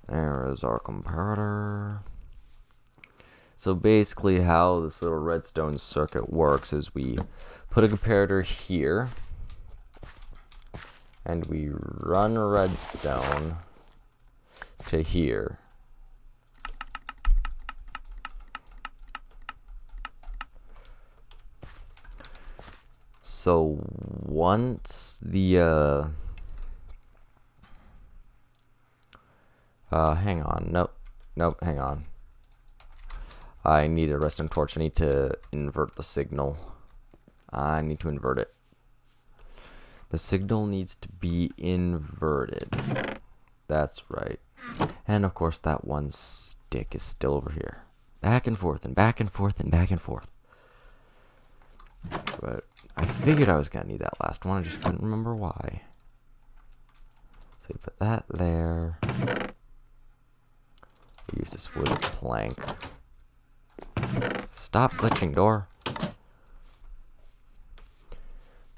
There is our comparator. So basically how this little redstone circuit works is we put a comparator here and we run redstone to here. So once the hang on, nope, hang on. I need a redstone torch. I need to invert the signal. I need to invert it. The signal needs to be inverted. That's right. And of course that one stick is still over here. Back and forth and back and forth and back and forth. But I figured I was going to need that last one. I just couldn't remember why. So you put that there. Use this wood plank. Stop glitching, door.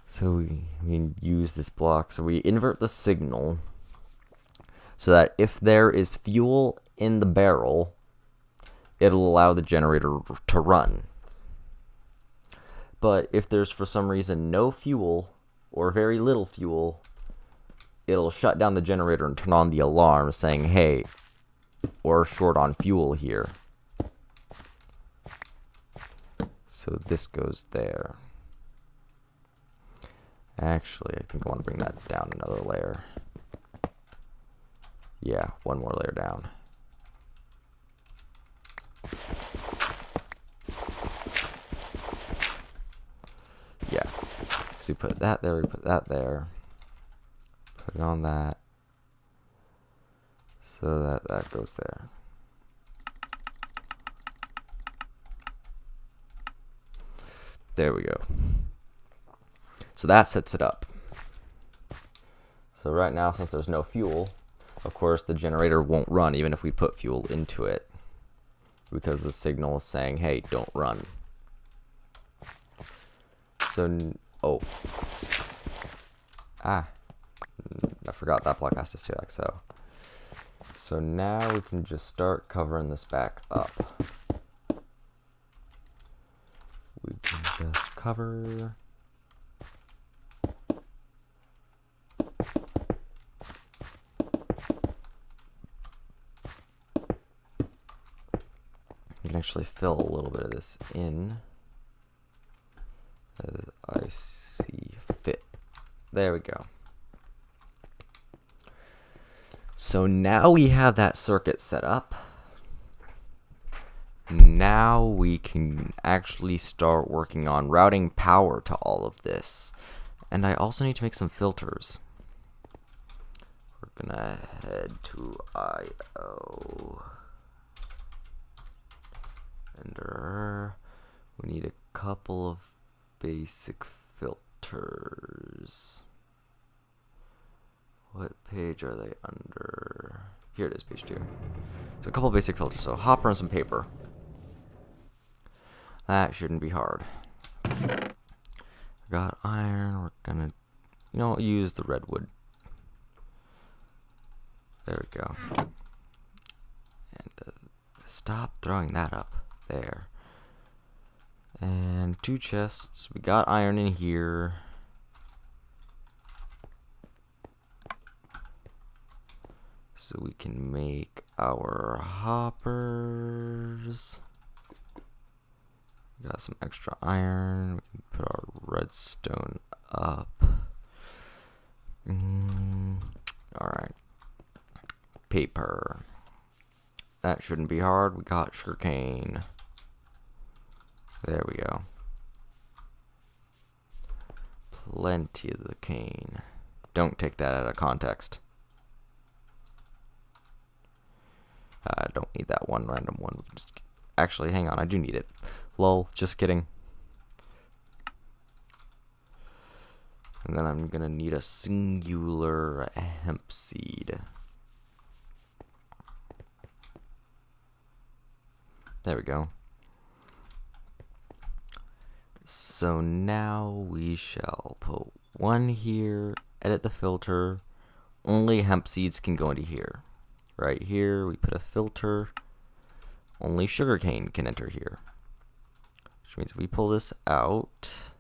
So we use this block. So we invert the signal so that if there is fuel in the barrel, it'll allow the generator to run. But if there's for some reason no fuel or very little fuel, it'll shut down the generator and turn on the alarm saying, hey, we're short on fuel here. So this goes there. Actually, I think I want to bring that down another layer. Yeah, one more layer down. Yeah. So we put that there, we put that there. Put it on that. So that goes there. There we go. So that sets it up. So right now, since there's no fuel, of course the generator won't run even if we put fuel into it, because the signal is saying, hey, don't run. So, I forgot that block has to stay like so. So now we can just start covering this back up. We can just cover. You can actually fill a little bit of this in as I see fit. There we go. So now we have that circuit set up. Now we can actually start working on routing power to all of this. And I also need to make some filters. We're gonna head to IO. And we need a couple of basic filters. What page are they under? Here it is, page 2. So a couple basic filters. So hopper and some paper. That shouldn't be hard. Got iron. We're gonna, use the redwood. There we go. And stop throwing that up. There. And 2 chests. We got iron in here. So we can make our hoppers. We got some extra iron. We can put our redstone up. Alright. Paper. That shouldn't be hard. We got sugarcane. There we go. Plenty of the cane. Don't take that out of context. I don't need that one random one. Actually, hang on, I do need it. Lol, just kidding. And then I'm gonna need a singular hemp seed. There we go. So now we shall put one here, edit the filter. Only hemp seeds can go into here. Right here, we put a filter. Only sugarcane can enter here. Which means if we pull this out.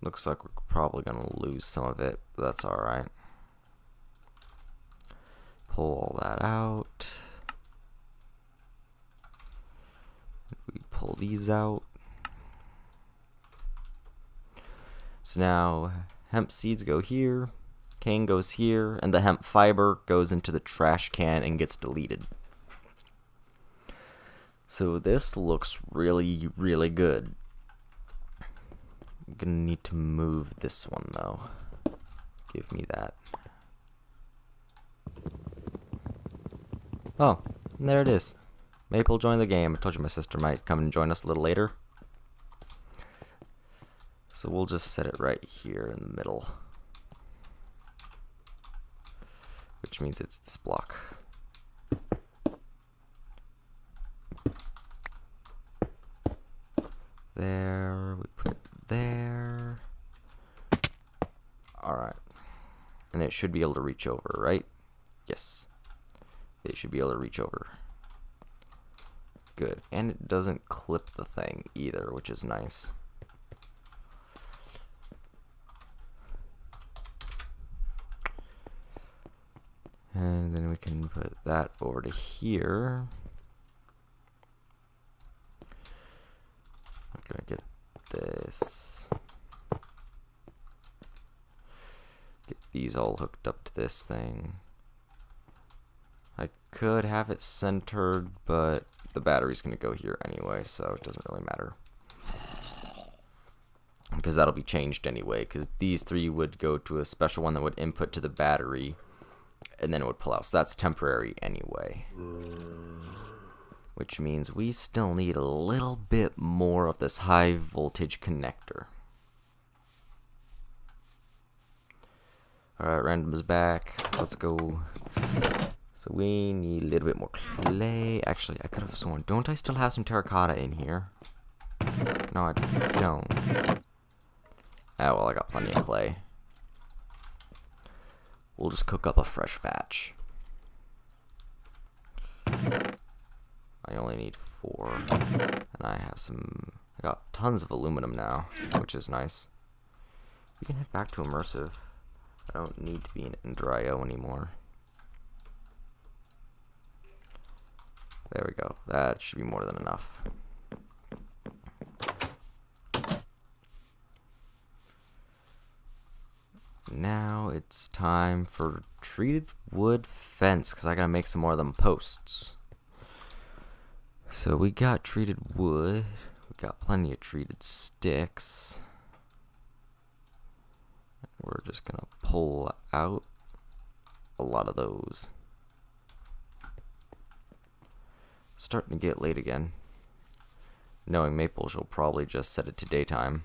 Looks like we're probably going to lose some of it, but that's alright. Pull all that out. We pull these out. So now hemp seeds go here, cane goes here, and the hemp fiber goes into the trash can and gets deleted. So this looks really, really good. I'm gonna need to move this one though. Give me that. Oh, and there it is. Maple joined the game. I told you my sister might come and join us a little later. So we'll just set it right here in the middle. Which means it's this block. There, we put it there. Alright. And it should be able to reach over, right? Yes. It should be able to reach over. Good. And it doesn't clip the thing either, which is nice. And then we can put that over to here. I'm gonna get this. Get these all hooked up to this thing. I could have it centered, but the battery's gonna go here anyway, so it doesn't really matter. Because that'll be changed anyway, because these three would go to a special one that would input to the battery, and then it would pull out. So that's temporary anyway. Which means we still need a little bit more of this high voltage connector. Alright, random is back. Let's go. So we need a little bit more clay. Actually, I could have sworn. Don't I still have some terracotta in here? No, I don't. Oh, well, I got plenty of clay. We'll just cook up a fresh batch. I only need 4. And I have some... I got tons of aluminum now, which is nice. We can head back to Immersive. I don't need to be in Ender IO anymore. There we go. That should be more than enough. Now it's time for treated wood fence, because I gotta make some more of them posts. So we got treated wood. We got plenty of treated sticks. We're just gonna pull out a lot of those. Starting to get late again. Knowing Maple, she'll probably just set it to daytime.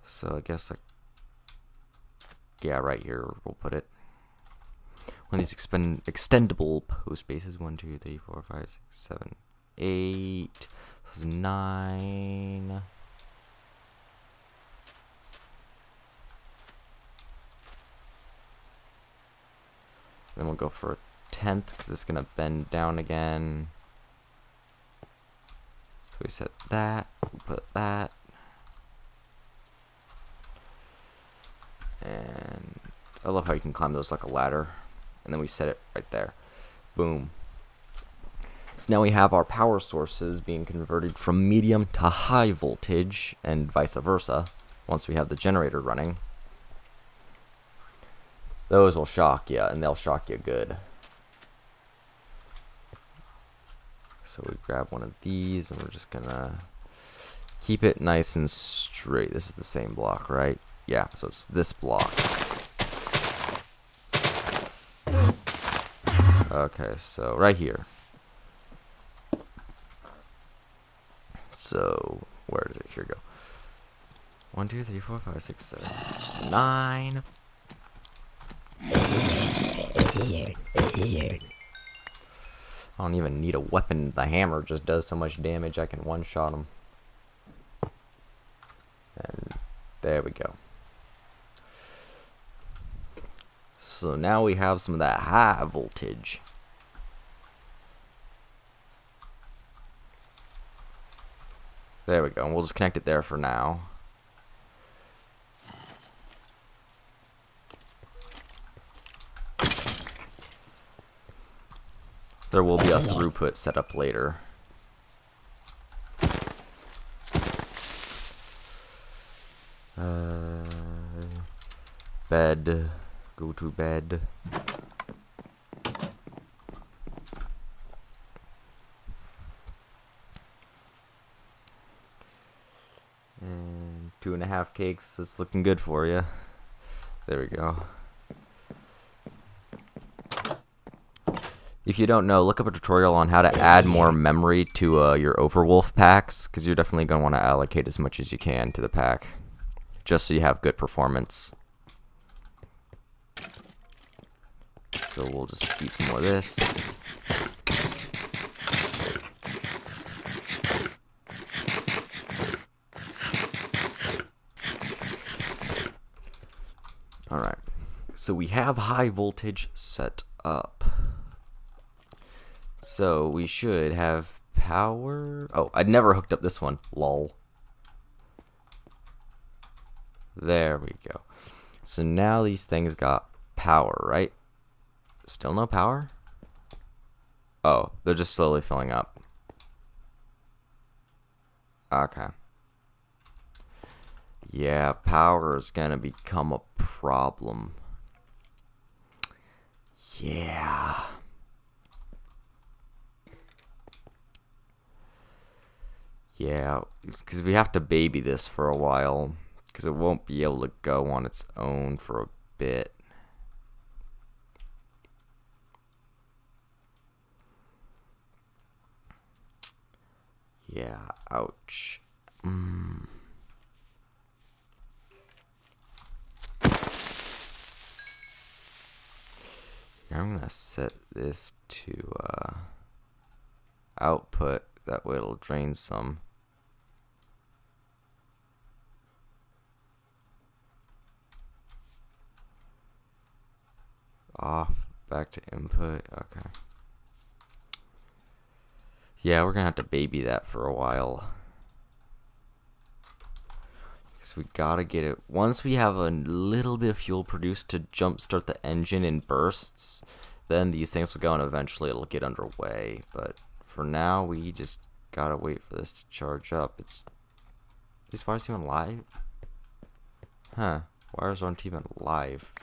So I guess, like, yeah, right here we'll put it. One of these extendable post bases. 1, 2, 3, 4, 5, 6, 7, 8. This is 9. Then we'll go for a 10th because it's gonna bend down again. So we set that. We put that. And I love how you can climb those like a ladder. And then we set it right there. Boom. So now we have our power sources being converted from medium to high voltage and vice versa once we have the generator running. Those will shock you, and they'll shock you good. So we grab one of these and we're just gonna keep it nice and straight. This is the same block, right? Yeah, so it's this block. Okay, so right here. So, where does it here go? 1, 2, 3, 4, 5, 6, 7, 9. I don't even need a weapon. The hammer just does so much damage I can one-shot him. And there we go. So now we have some of that high voltage. There we go. And we'll just connect it there for now. There will be a throughput set up later. Bed. Go to bed. And 2.5 cakes. That's looking good for you. There we go. If you don't know, look up a tutorial on how to add more memory to your Overwolf packs, because you're definitely going to want to allocate as much as you can to the pack, just so you have good performance. So we'll just eat some more of this. Alright, so we have high voltage set up. So we should have power. Oh, I'd never hooked up this one. Lol. There we go. So now these things got power, right? Still no power? Oh, they're just slowly filling up. Okay. Yeah, power is gonna become a problem. Yeah. Yeah, because we have to baby this for a while, because it won't be able to go on its own for a bit. Yeah, ouch. I'm gonna set this to output, that way it'll drain some. Off, back to input, okay. Yeah, we're gonna have to baby that for a while. Because we gotta get it, once we have a little bit of fuel produced to jumpstart the engine in bursts, then these things will go and eventually it'll get underway. But for now, we just gotta wait for this to charge up. It's, these wires even live? Huh, wires aren't even live.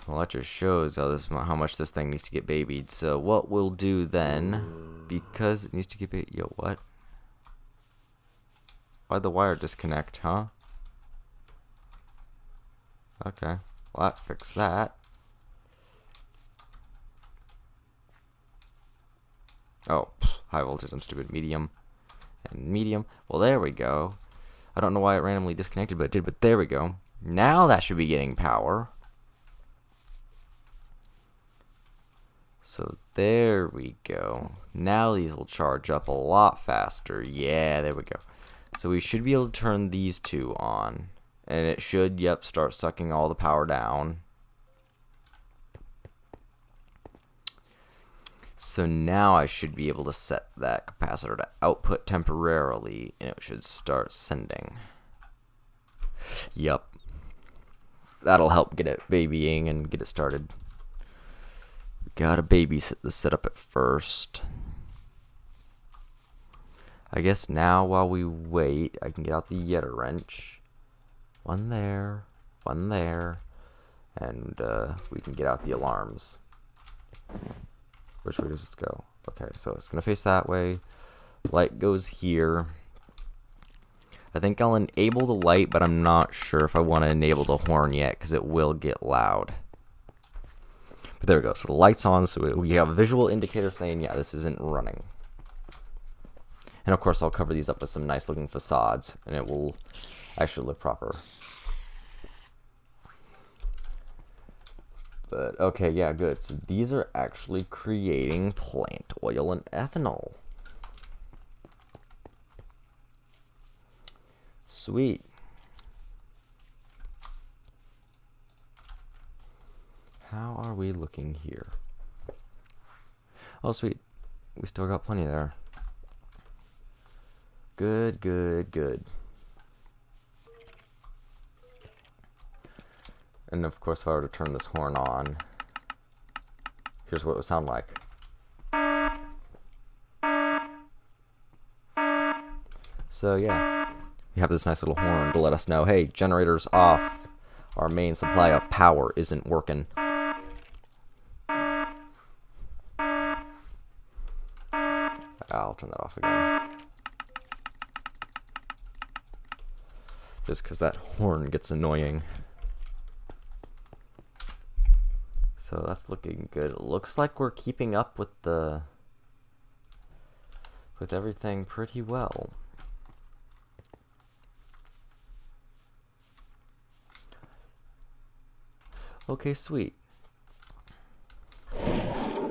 Well, that just shows how much this thing needs to get babied. So what we'll do then, because it needs to get babied, yo, what? Why'd the wire disconnect, huh? Okay, well that fixed that. Oh, high voltage, I'm stupid. Medium and medium. Well, there we go. I don't know why it randomly disconnected, but it did, but there we go. Now that should be getting power. So there we go. Now these will charge up a lot faster. Yeah, there we go. So we should be able to turn these two on. And it should, yep, start sucking all the power down. So now I should be able to set that capacitor to output temporarily, and it should start sending. Yep. That'll help get it babying and get it started. Gotta babysit the setup at first. I guess now while we wait, I can get out the Yeta wrench. One there, and we can get out the alarms. Which way does this go? Okay, so it's gonna face that way. Light goes here. I think I'll enable the light, but I'm not sure if I want to enable the horn yet, because it will get loud. But there we go, so the light's on, so we have a visual indicator saying, yeah, this isn't running. And of course, I'll cover these up with some nice looking facades, and it will actually look proper. But, okay, yeah, good. So these are actually creating plant oil and ethanol. Sweet. How are we looking here? Oh, sweet. We still got plenty there. Good, good, good. And of course, if I were to turn this horn on, here's what it would sound like. So yeah, we have this nice little horn to let us know, hey, generator's off. Our main supply of power isn't working. I'll turn that off again. Just because that horn gets annoying. So that's looking good. It looks like we're keeping up with everything pretty well. Okay, sweet.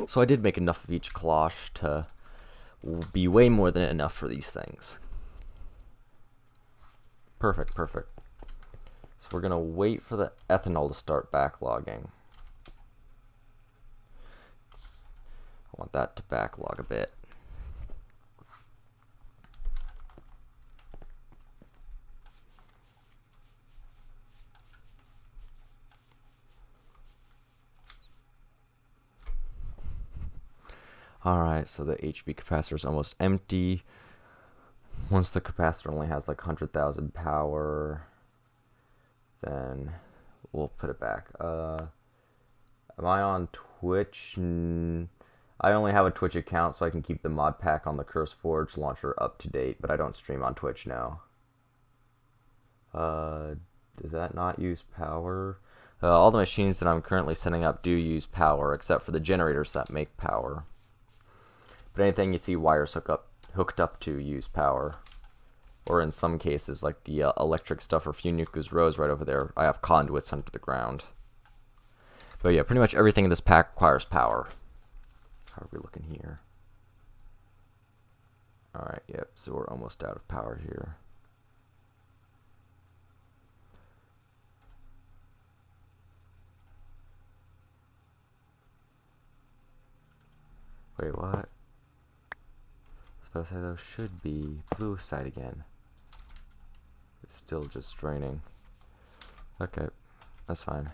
So I did make enough of each cloche to be way more than enough for these things. Perfect, perfect. So we're gonna wait for the ethanol to start backlogging. I want that to backlog a bit. Alright, so the HV capacitor is almost empty. Once the capacitor only has like 100,000 power, then we'll put it back. Am I on Twitch? I only have a Twitch account, so I can keep the Modpack on the CurseForge launcher up to date, but I don't stream on Twitch now. Does that not use power? All the machines that I'm currently setting up do use power, except for the generators that make power. But anything you see wires hooked up to use power. Or in some cases, like the electric stuff for Funicu's Rose right over there, I have conduits under the ground. But yeah, pretty much everything in this pack requires power. How are we looking here? Alright, yep, so we're almost out of power here. Wait, what? I was about to say those should be blue side again. It's still just draining. Okay, that's fine.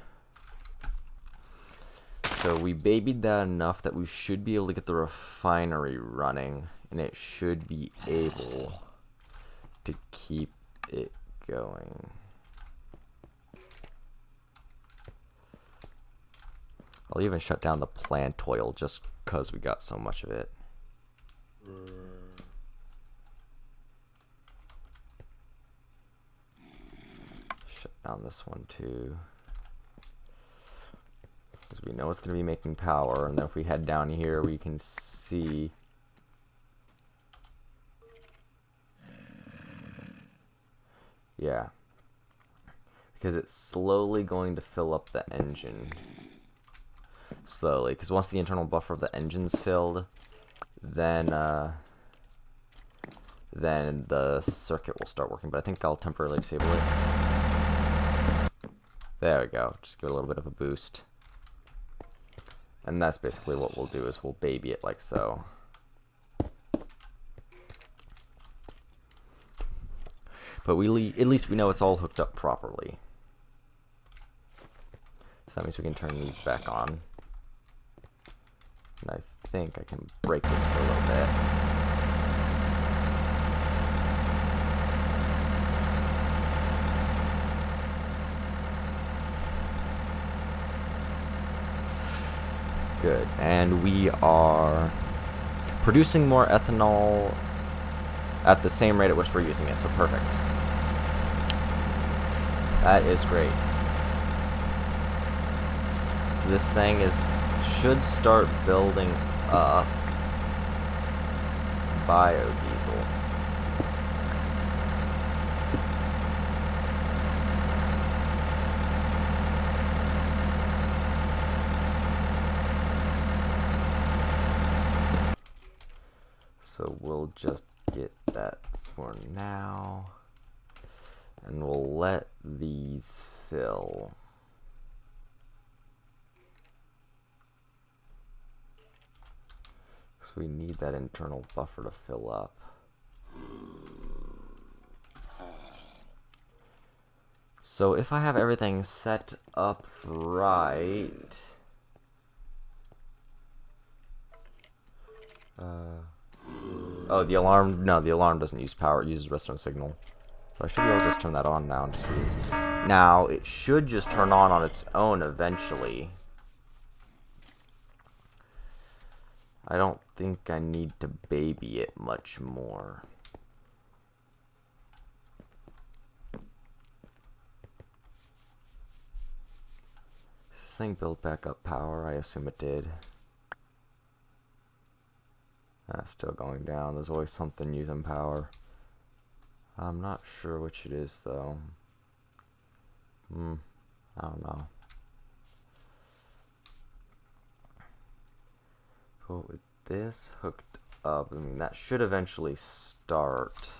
So we babied that enough that we should be able to get the refinery running, and it should be able to keep it going. I'll even shut down the plant oil just because we got so much of it. Shut down this one too. Because we know it's going to be making power, and then if we head down here, we can see. Yeah. Because it's slowly going to fill up the engine. Slowly, because once the internal buffer of the engine's filled, then the circuit will start working. But I think I'll temporarily disable it. There we go. Just give it a little bit of a boost. And that's basically what we'll do, is we'll baby it like so. But at least we know it's all hooked up properly. So that means we can turn these back on. And I think I can break this for a little bit. Good, and we are producing more ethanol at the same rate at which we're using it, so perfect. That is great. So this thing should start building up biodiesel. So we'll just get that for now, and we'll let these fill. Because we need that internal buffer to fill up. So if I have everything set up right, oh, the alarm, no, the alarm doesn't use power, it uses redstone signal. So I should be able to just turn that on now and just leave. Now, it should just turn on its own eventually. I don't think I need to baby it much more. This thing built back up power, I assume it did. That's still going down. There's always something using power. I'm not sure which it is though. I don't know. But with this hooked up, I mean that should eventually start.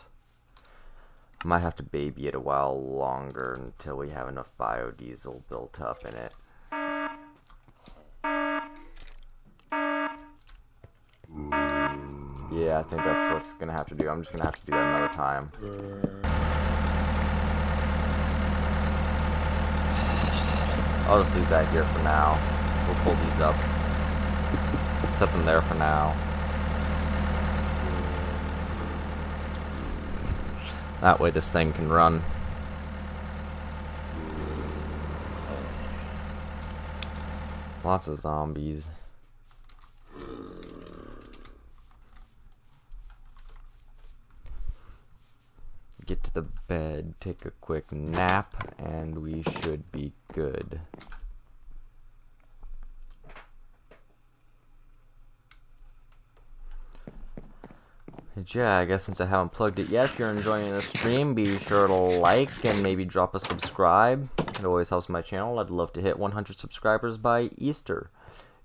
Might have to baby it a while longer until we have enough biodiesel built up in it. Yeah, I think that's what's gonna have to do. I'm just gonna have to do that another time. I'll just leave that here for now. We'll pull these up. Set them there for now. That way this thing can run. Lots of zombies. Get to the bed, take a quick nap, and we should be good. And yeah, I guess since I haven't plugged it yet, if you're enjoying the stream, be sure to like and maybe drop a subscribe. It always helps my channel. I'd love to hit 100 subscribers by Easter.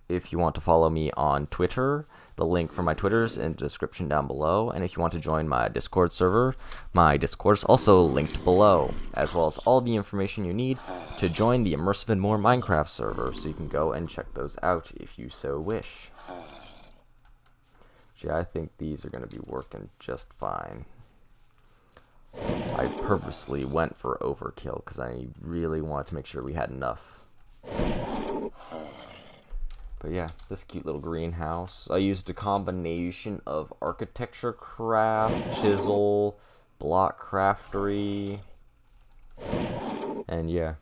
If you want to follow me on Twitter, the link for my Twitter's in the description down below. And if you want to join my Discord server, my Discord's also linked below, as well as all the information you need to join the Immersive and More Minecraft server, so you can go and check those out if you so wish. Yeah, I think these are going to be working just fine. I purposely went for overkill because I really wanted to make sure we had enough. But yeah, this cute little greenhouse. I used a combination of architecture craft, chisel, block craftery, and yeah,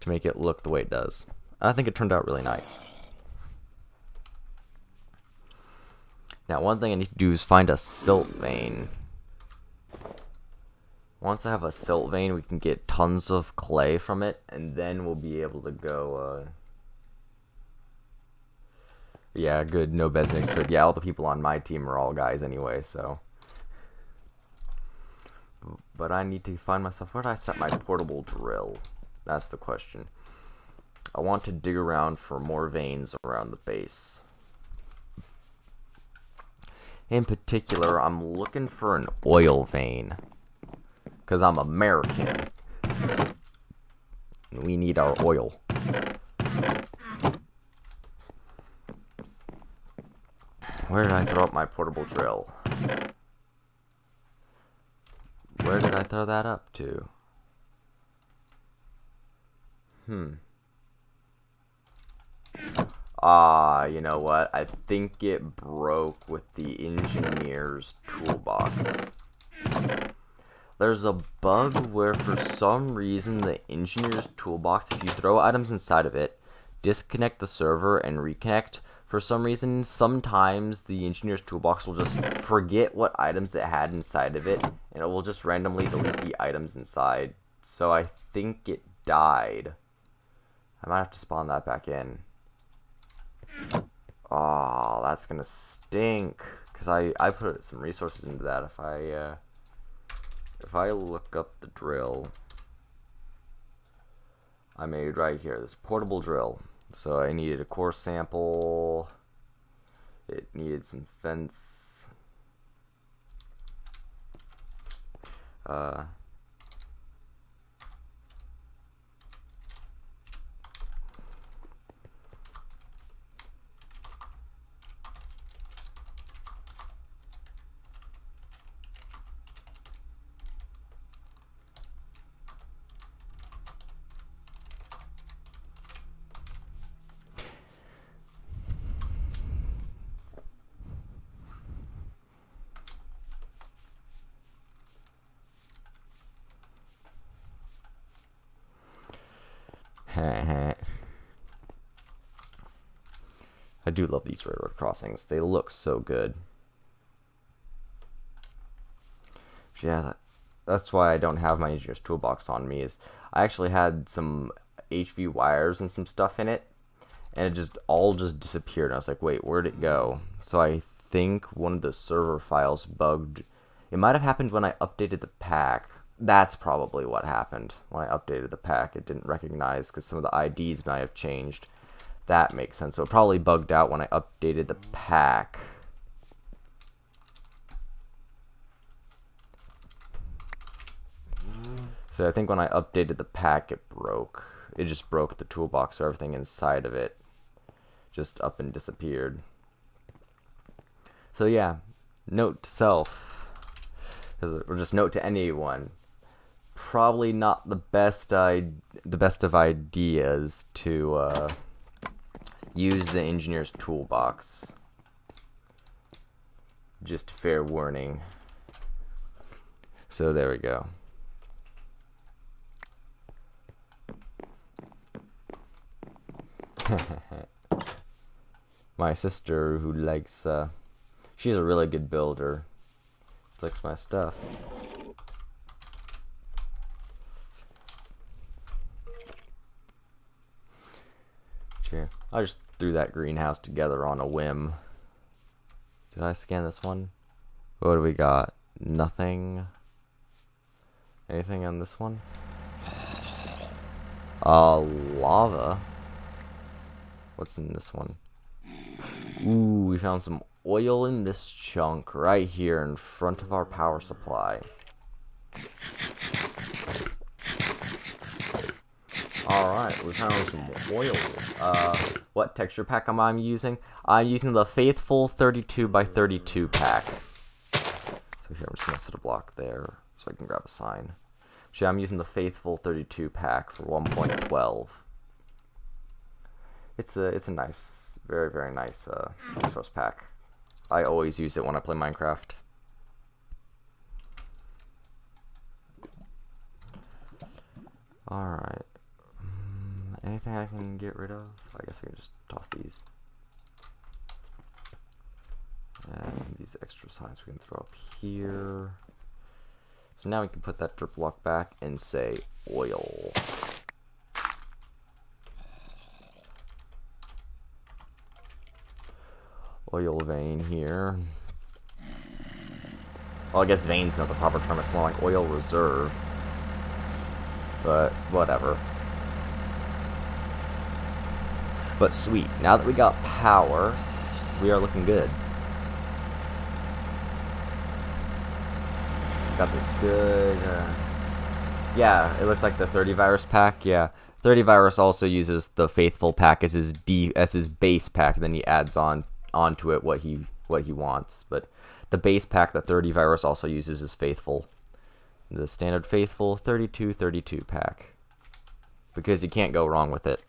to make it look the way it does. I think it turned out really nice. Now, one thing I need to do is find a silt vein. Once I have a silt vein, we can get tons of clay from it, and then we'll be able to go, yeah, good, no Besnick could. Yeah, all the people on my team are all guys anyway, so. But I need to find myself, where did I set my portable drill? That's the question. I want to dig around for more veins around the base. In particular, I'm looking for an oil vein, because I'm American. We need our oil. Where did I throw up my portable drill? Where did I throw that up to? You know what? I think it broke with the engineer's toolbox. There's a bug where for some reason the engineer's toolbox, if you throw items inside of it, disconnect the server and reconnect, for some reason, sometimes the engineer's toolbox will just forget what items it had inside of it, and it will just randomly delete the items inside. So I think it died. I might have to spawn that back in. Oh, that's gonna stink, because I put some resources into that. If I look up the drill I made right here, this portable drill. So I needed a core sample, it needed some fence, I do love these railroad crossings. They look so good. Yeah, that's why I don't have my engineer's toolbox on me. Is I actually had some HV wires and some stuff in it, and it just all disappeared. And I was like, wait, where'd it go? So I think one of the server files bugged. It might have happened when I updated the pack. That's probably what happened. When I updated the pack, it didn't recognize because some of the IDs might have changed. That makes sense. So it probably bugged out when I updated the pack. So I think when I updated the pack, it broke. It just broke the toolbox, so everything inside of it just up and disappeared. So yeah, note to self, or just note to anyone, probably not the best of ideas to use the engineer's toolbox. Just fair warning. So there we go. My sister, who likes, she's a really good builder. She likes my stuff. Sure. I just threw that greenhouse together on a whim. Did I scan this one? What do we got? Nothing. Anything on this one? Lava. What's in this one? Ooh, we found some oil in this chunk right here in front of our power supply. Alright, we found some oil. What texture pack am I using? I'm using the Faithful 32 by 32 pack. So here, I'm just going to set a block there so I can grab a sign. Actually, I'm using the Faithful 32 pack for 1.12. It's a nice, very, very nice resource pack. I always use it when I play Minecraft. Alright. Anything I can get rid of? I guess I can just toss these. And these extra signs we can throw up here. So now we can put that dirt block back and say oil. Oil vein here. Well, I guess vein's not the proper term, it's more like oil reserve. But whatever. But sweet, now that we got power, we are looking good. Got this good, yeah, it looks like the 30 virus pack, yeah. 30 virus also uses the Faithful pack as his base pack, then he adds onto it what he wants. But the base pack that 30 virus also uses is Faithful. The standard Faithful 32 pack. Because you can't go wrong with it.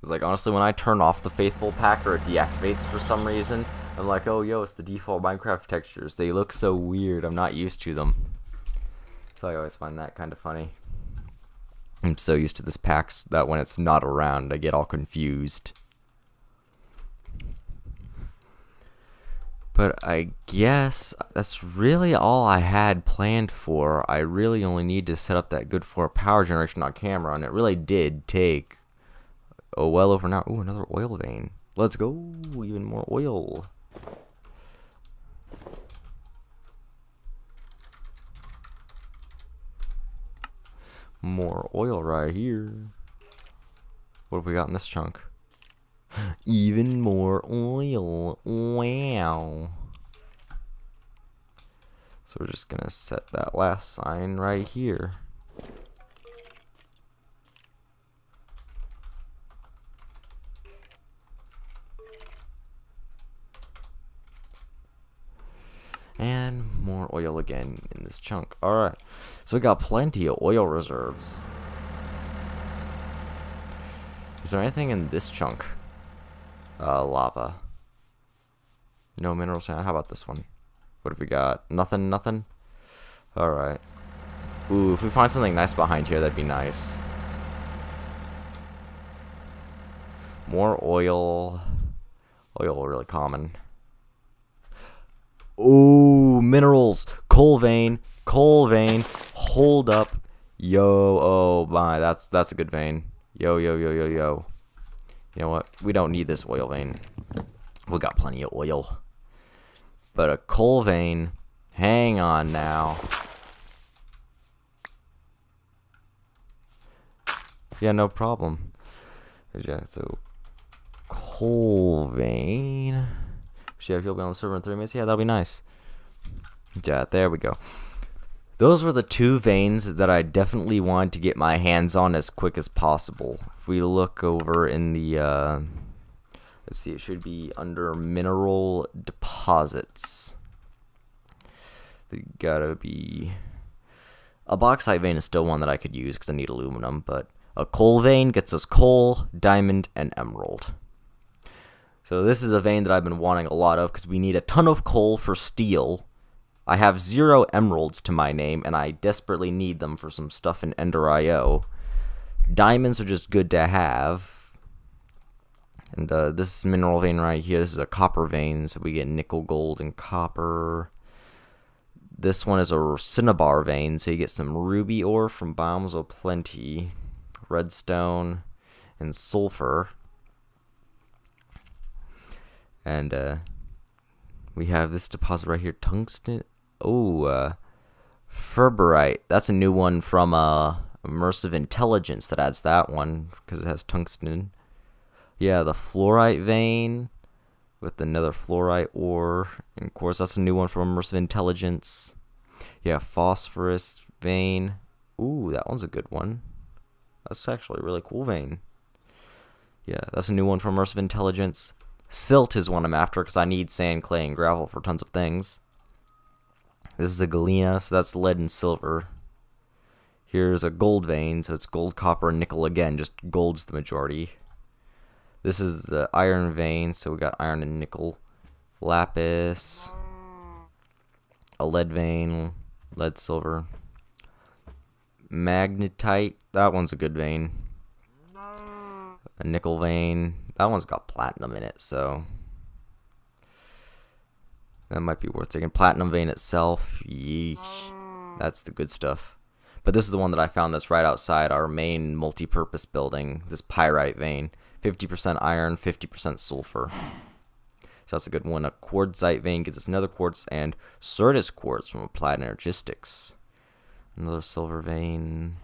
It's like, honestly, when I turn off the Faithful pack or it deactivates for some reason, I'm like, oh, yo, it's the default Minecraft textures. They look so weird. I'm not used to them. So I always find that kind of funny. I'm so used to this pack that when it's not around, I get all confused. But I guess that's really all I had planned for. I really only need to set up that good for power generation on camera, and it really did take well over an hour. Ooh, another oil vein. Let's go. Even more oil. More oil right here. What have we got in this chunk? Even more oil. Wow. So we're just gonna set that last sign right here. And more oil again in this chunk. Alright, so we got plenty of oil reserves. Is there anything in this chunk? Lava. No mineral sand. How about this one? What have we got? Nothing? Alright. Ooh, if we find something nice behind here, that'd be nice. More oil. Oil really common. Ooh, minerals. Coal vein. Coal vein. Hold up. Yo, oh my, that's a good vein. Yo. You know what? We don't need this oil vein. We got plenty of oil. But a coal vein. Hang on now. Yeah, no problem. Yeah, so coal vein. Yeah, if you'll be on the server in 3 minutes, yeah, that'll be nice. Yeah, there we go. Those were the 2 veins that I definitely wanted to get my hands on as quick as possible. If we look over in the, let's see, it should be under mineral deposits. They gotta be... A bauxite vein is still one that I could use because I need aluminum, but a coal vein gets us coal, diamond, and emerald. So this is a vein that I've been wanting a lot of because we need a ton of coal for steel. I have 0 emeralds to my name, and I desperately need them for some stuff in Ender IO. Diamonds are just good to have. And this mineral vein right here, this is a copper vein, so we get nickel, gold, and copper. This one is a cinnabar vein, so you get some ruby ore from Biomes of Plenty, redstone, and sulfur. And we have this deposit right here, tungsten. Oh, ferberite. That's a new one from Immersive Intelligence that adds that one because it has tungsten. Yeah, the fluorite vein with another fluorite ore. And of course, that's a new one from Immersive Intelligence. Yeah, phosphorus vein. Ooh, that one's a good one. That's actually a really cool vein. Yeah, that's a new one from Immersive Intelligence. Silt is one I'm after because I need sand, clay, and gravel for tons of things. This is a galena, so that's lead and silver. Here's a gold vein, so it's gold, copper, and nickel again, just gold's the majority. This is the iron vein, so we got iron and nickel. Lapis. A lead vein, lead, silver. Magnetite, that one's a good vein. A nickel vein. That one's got platinum in it, so that might be worth taking. Platinum vein itself, yeesh. That's the good stuff. But this is the one that I found that's right outside our main multi-purpose building, this pyrite vein. 50% iron, 50% sulfur. So that's a good one. A quartzite vein gives us another quartz, and Certus quartz from Applied Energistics. Another silver vein.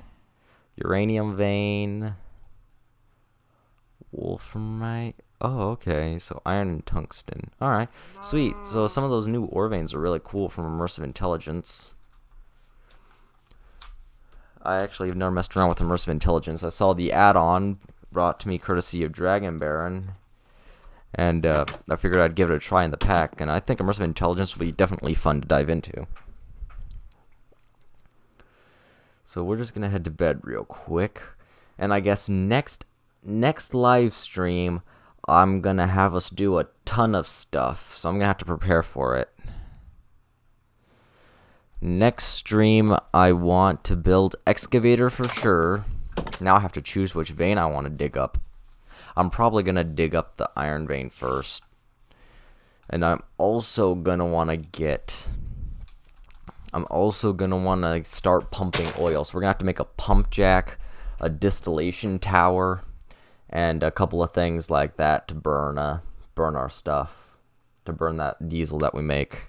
Uranium vein. Wolframite. Oh, okay. So iron and tungsten. Alright. Sweet. So some of those new ore veins are really cool from Immersive Intelligence. I actually have never messed around with Immersive Intelligence. I saw the add-on brought to me courtesy of Dragon Baron. And I figured I'd give it a try in the pack. And I think Immersive Intelligence will be definitely fun to dive into. So we're just going to head to bed real quick. And I guess next live stream, I'm gonna have us do a ton of stuff, so I'm gonna have to prepare for it. Next stream, I want to build excavator for sure. Now I have to choose which vein I want to dig up. I'm probably gonna dig up the iron vein first, and I'm also gonna want to start pumping oil. So we're gonna have to make a pump jack, a distillation tower, and a couple of things like that to burn our stuff, to burn that diesel that we make.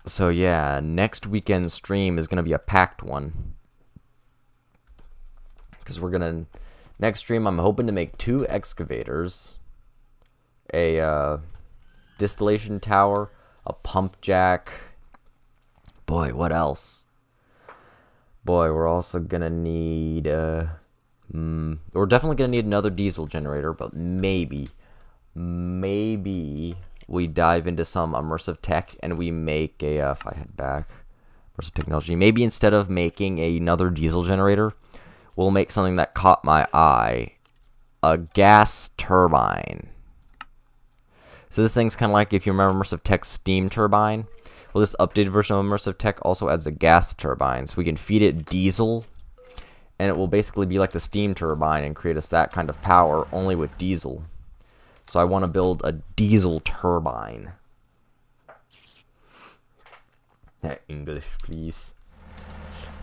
So yeah, next weekend stream is gonna be a packed one, because next stream I'm hoping to make 2 excavators, a distillation tower, a pump jack. Boy, what else? Boy, we're also gonna need we're definitely going to need another diesel generator, but maybe we dive into some immersive tech and we make a, if I head back, immersive technology, maybe instead of making another diesel generator, we'll make something that caught my eye, a gas turbine. So this thing's kind of like, if you remember Immersive Tech's steam turbine. Well, this updated version of Immersive Tech also adds a gas turbine, so we can feed it diesel, and it will basically be like the steam turbine and create us that kind of power, only with diesel. So I want to build a diesel turbine. English, please.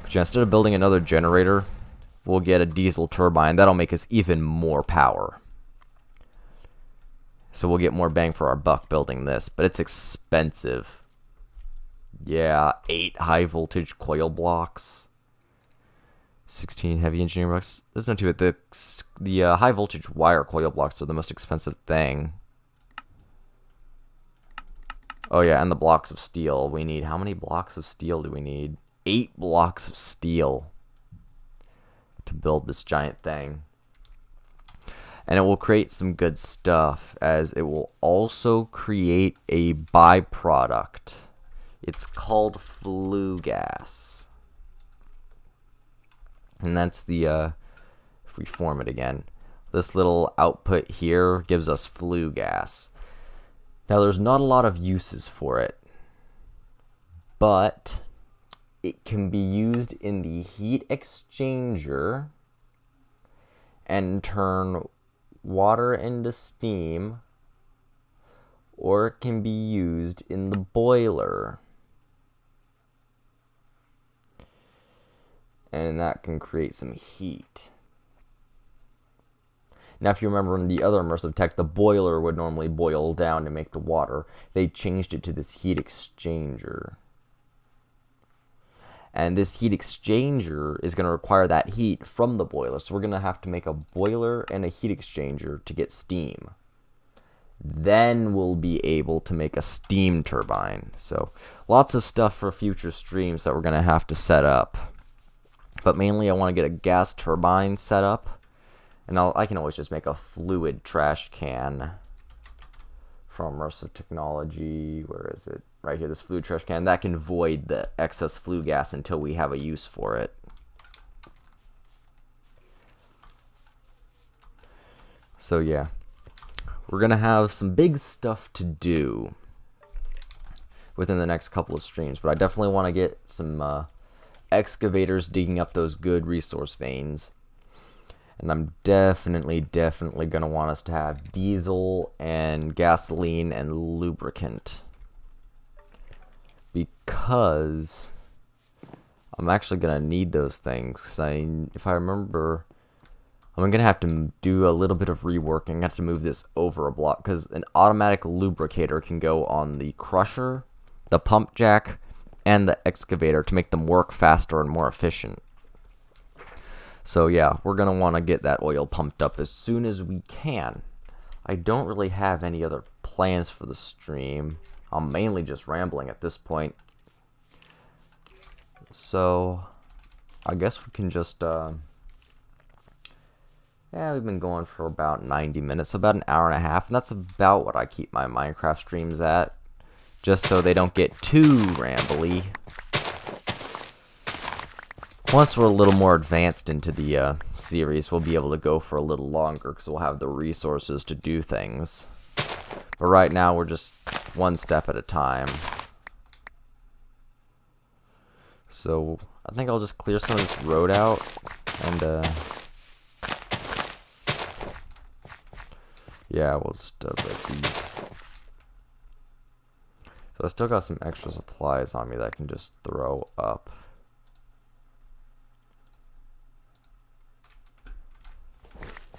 But yeah, instead of building another generator, we'll get a diesel turbine. That'll make us even more power. So we'll get more bang for our buck building this, but it's expensive. Yeah, 8 high voltage coil blocks, 16 heavy engineering blocks. There's no to it. The high voltage wire coil blocks are the most expensive thing. Oh yeah, and the blocks of steel. We need, how many blocks of steel do we need? 8 blocks of steel to build this giant thing. And it will create some good stuff, as it will also create a byproduct. It's called Flue Gas. And that's the, if we form it again, this little output here gives us Flue Gas. Now, there's not a lot of uses for it, but it can be used in the heat exchanger and turn water into steam, or it can be used in the boiler. And that can create some heat. Now, if you remember in the other Immersive Tech, the boiler would normally boil down to make the water. They changed it to this heat exchanger. And this heat exchanger is going to require that heat from the boiler. So we're going to have to make a boiler and a heat exchanger to get steam. Then we'll be able to make a steam turbine. So lots of stuff for future streams that we're going to have to set up. But mainly I want to get a gas turbine set up. And I can always just make a fluid trash can from Immersive Technology. Where is it? Right here, this fluid trash can. That can void the excess flue gas until we have a use for it. So yeah, we're going to have some big stuff to do within the next couple of streams. But I definitely want to get some excavators digging up those good resource veins. And I'm definitely going to want us to have diesel and gasoline and lubricant. Because I'm actually going to need those things. If I remember, I'm going to have to do a little bit of reworking. I have to move this over a block. Because an automatic lubricator can go on the crusher, the pump jack, and the excavator to make them work faster and more efficient. So yeah, we're going to want to get that oil pumped up as soon as we can. I don't really have any other plans for the stream. I'm mainly just rambling at this point. So I guess we can just, yeah, we've been going for about 90 minutes, about an hour and a half. And that's about what I keep my Minecraft streams at, just so they don't get too rambly. Once we're a little more advanced into the series, we'll be able to go for a little longer because we'll have the resources to do things. But right now, we're just one step at a time. So I think I'll just clear some of this road out and yeah, we'll just break these. So I still got some extra supplies on me that I can just throw up.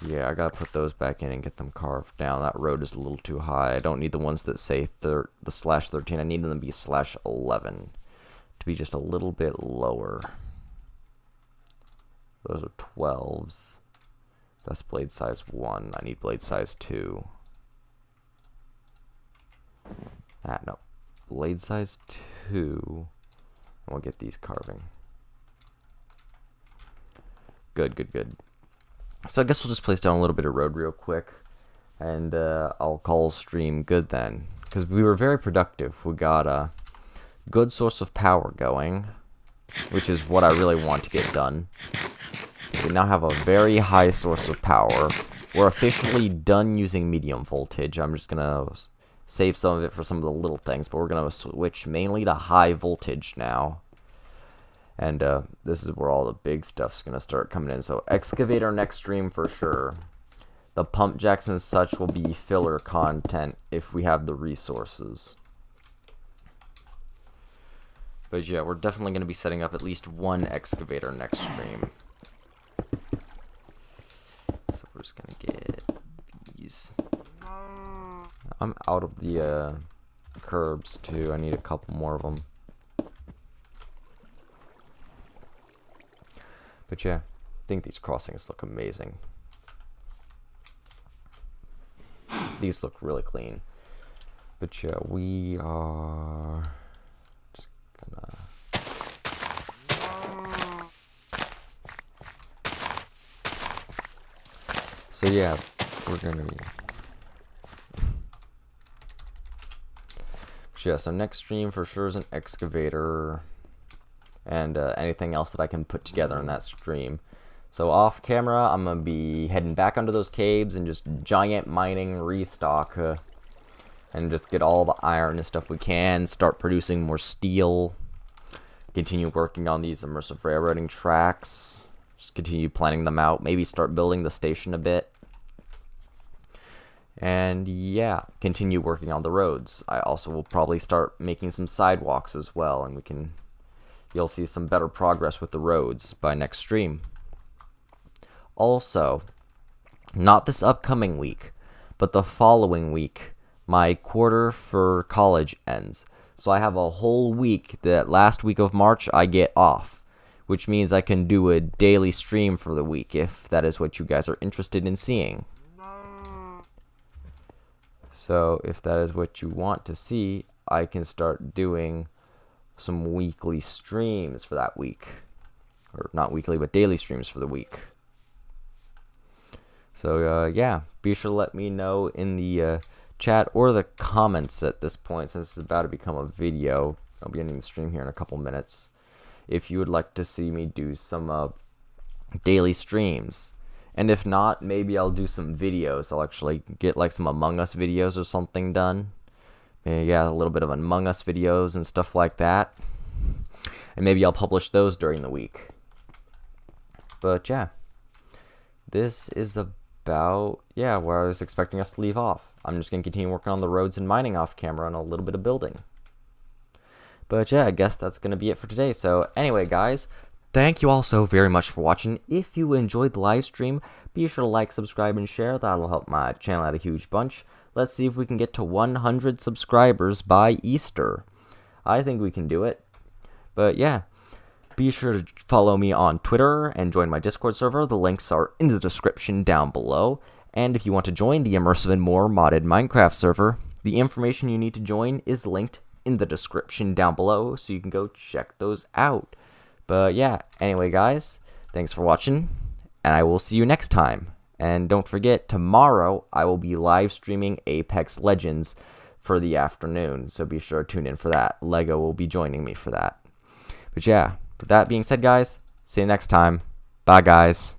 Yeah, I gotta put those back in and get them carved down. That road is a little too high. I don't need the ones that say the /13. I need them to be /11 to be just a little bit lower. Those are 12s. That's blade size 1. I need blade size 2. No. Blade size 2. And we'll get these carving. Good. So I guess we'll just place down a little bit of road real quick. And I'll call stream good then. Because we were very productive. We got a good source of power going, which is what I really want to get done. We now have a very high source of power. We're officially done using medium voltage. I'm just going to save some of it for some of the little things, but we're going to switch mainly to high voltage now. And this is where all the big stuff's going to start coming in. So excavator next stream for sure. The pump jacks and such will be filler content if we have the resources. But yeah, we're definitely going to be setting up at least one excavator next stream. So we're just going to get these. I'm out of the curbs too. I need a couple more of them. But yeah, I think these crossings look amazing. These look really clean. But yeah, we are just gonna... So yeah, we're gonna be... Yeah, so next stream for sure is an excavator and anything else that I can put together in that stream. So off camera, I'm going to be heading back under those caves and just giant mining restock and just get all the iron and stuff we can, start producing more steel, continue working on these immersive railroading tracks, just continue planning them out, maybe start building the station a bit. And yeah, continue working on the roads. I also will probably start making some sidewalks as well, and you'll see some better progress with the roads by next stream. Also, not this upcoming week, but the following week, my quarter for college ends. So I have a whole week, that last week of March, I get off, which means I can do a daily stream for the week if that is what you guys are interested in seeing. So if that is what you want to see, I can start doing some weekly streams for that week. Or not weekly, but daily streams for the week. So yeah, be sure to let me know in the chat or the comments at this point, since this is about to become a video. I'll be ending the stream here in a couple minutes. If you would like to see me do some daily streams. And if not, maybe I'll do some videos. I'll actually get like some Among Us videos or something done. Maybe, yeah, a little bit of Among Us videos and stuff like that. And maybe I'll publish those during the week. But yeah, this is about, yeah, where I was expecting us to leave off. I'm just going to continue working on the roads and mining off camera and a little bit of building. But yeah, I guess that's going to be it for today. So anyway, guys, thank you all so very much for watching. If you enjoyed the live stream, be sure to like, subscribe, and share. That'll help my channel out a huge bunch. Let's see if we can get to 100 subscribers by Easter. I think we can do it. But yeah, be sure to follow me on Twitter and join my Discord server. The links are in the description down below. And if you want to join the Immersive and More modded Minecraft server, the information you need to join is linked in the description down below, so you can go check those out. But yeah, anyway guys, thanks for watching, and I will see you next time. And don't forget, tomorrow I will be live streaming Apex Legends for the afternoon, so be sure to tune in for that. Lego will be joining me for that. But yeah, with that being said guys, see you next time. Bye guys.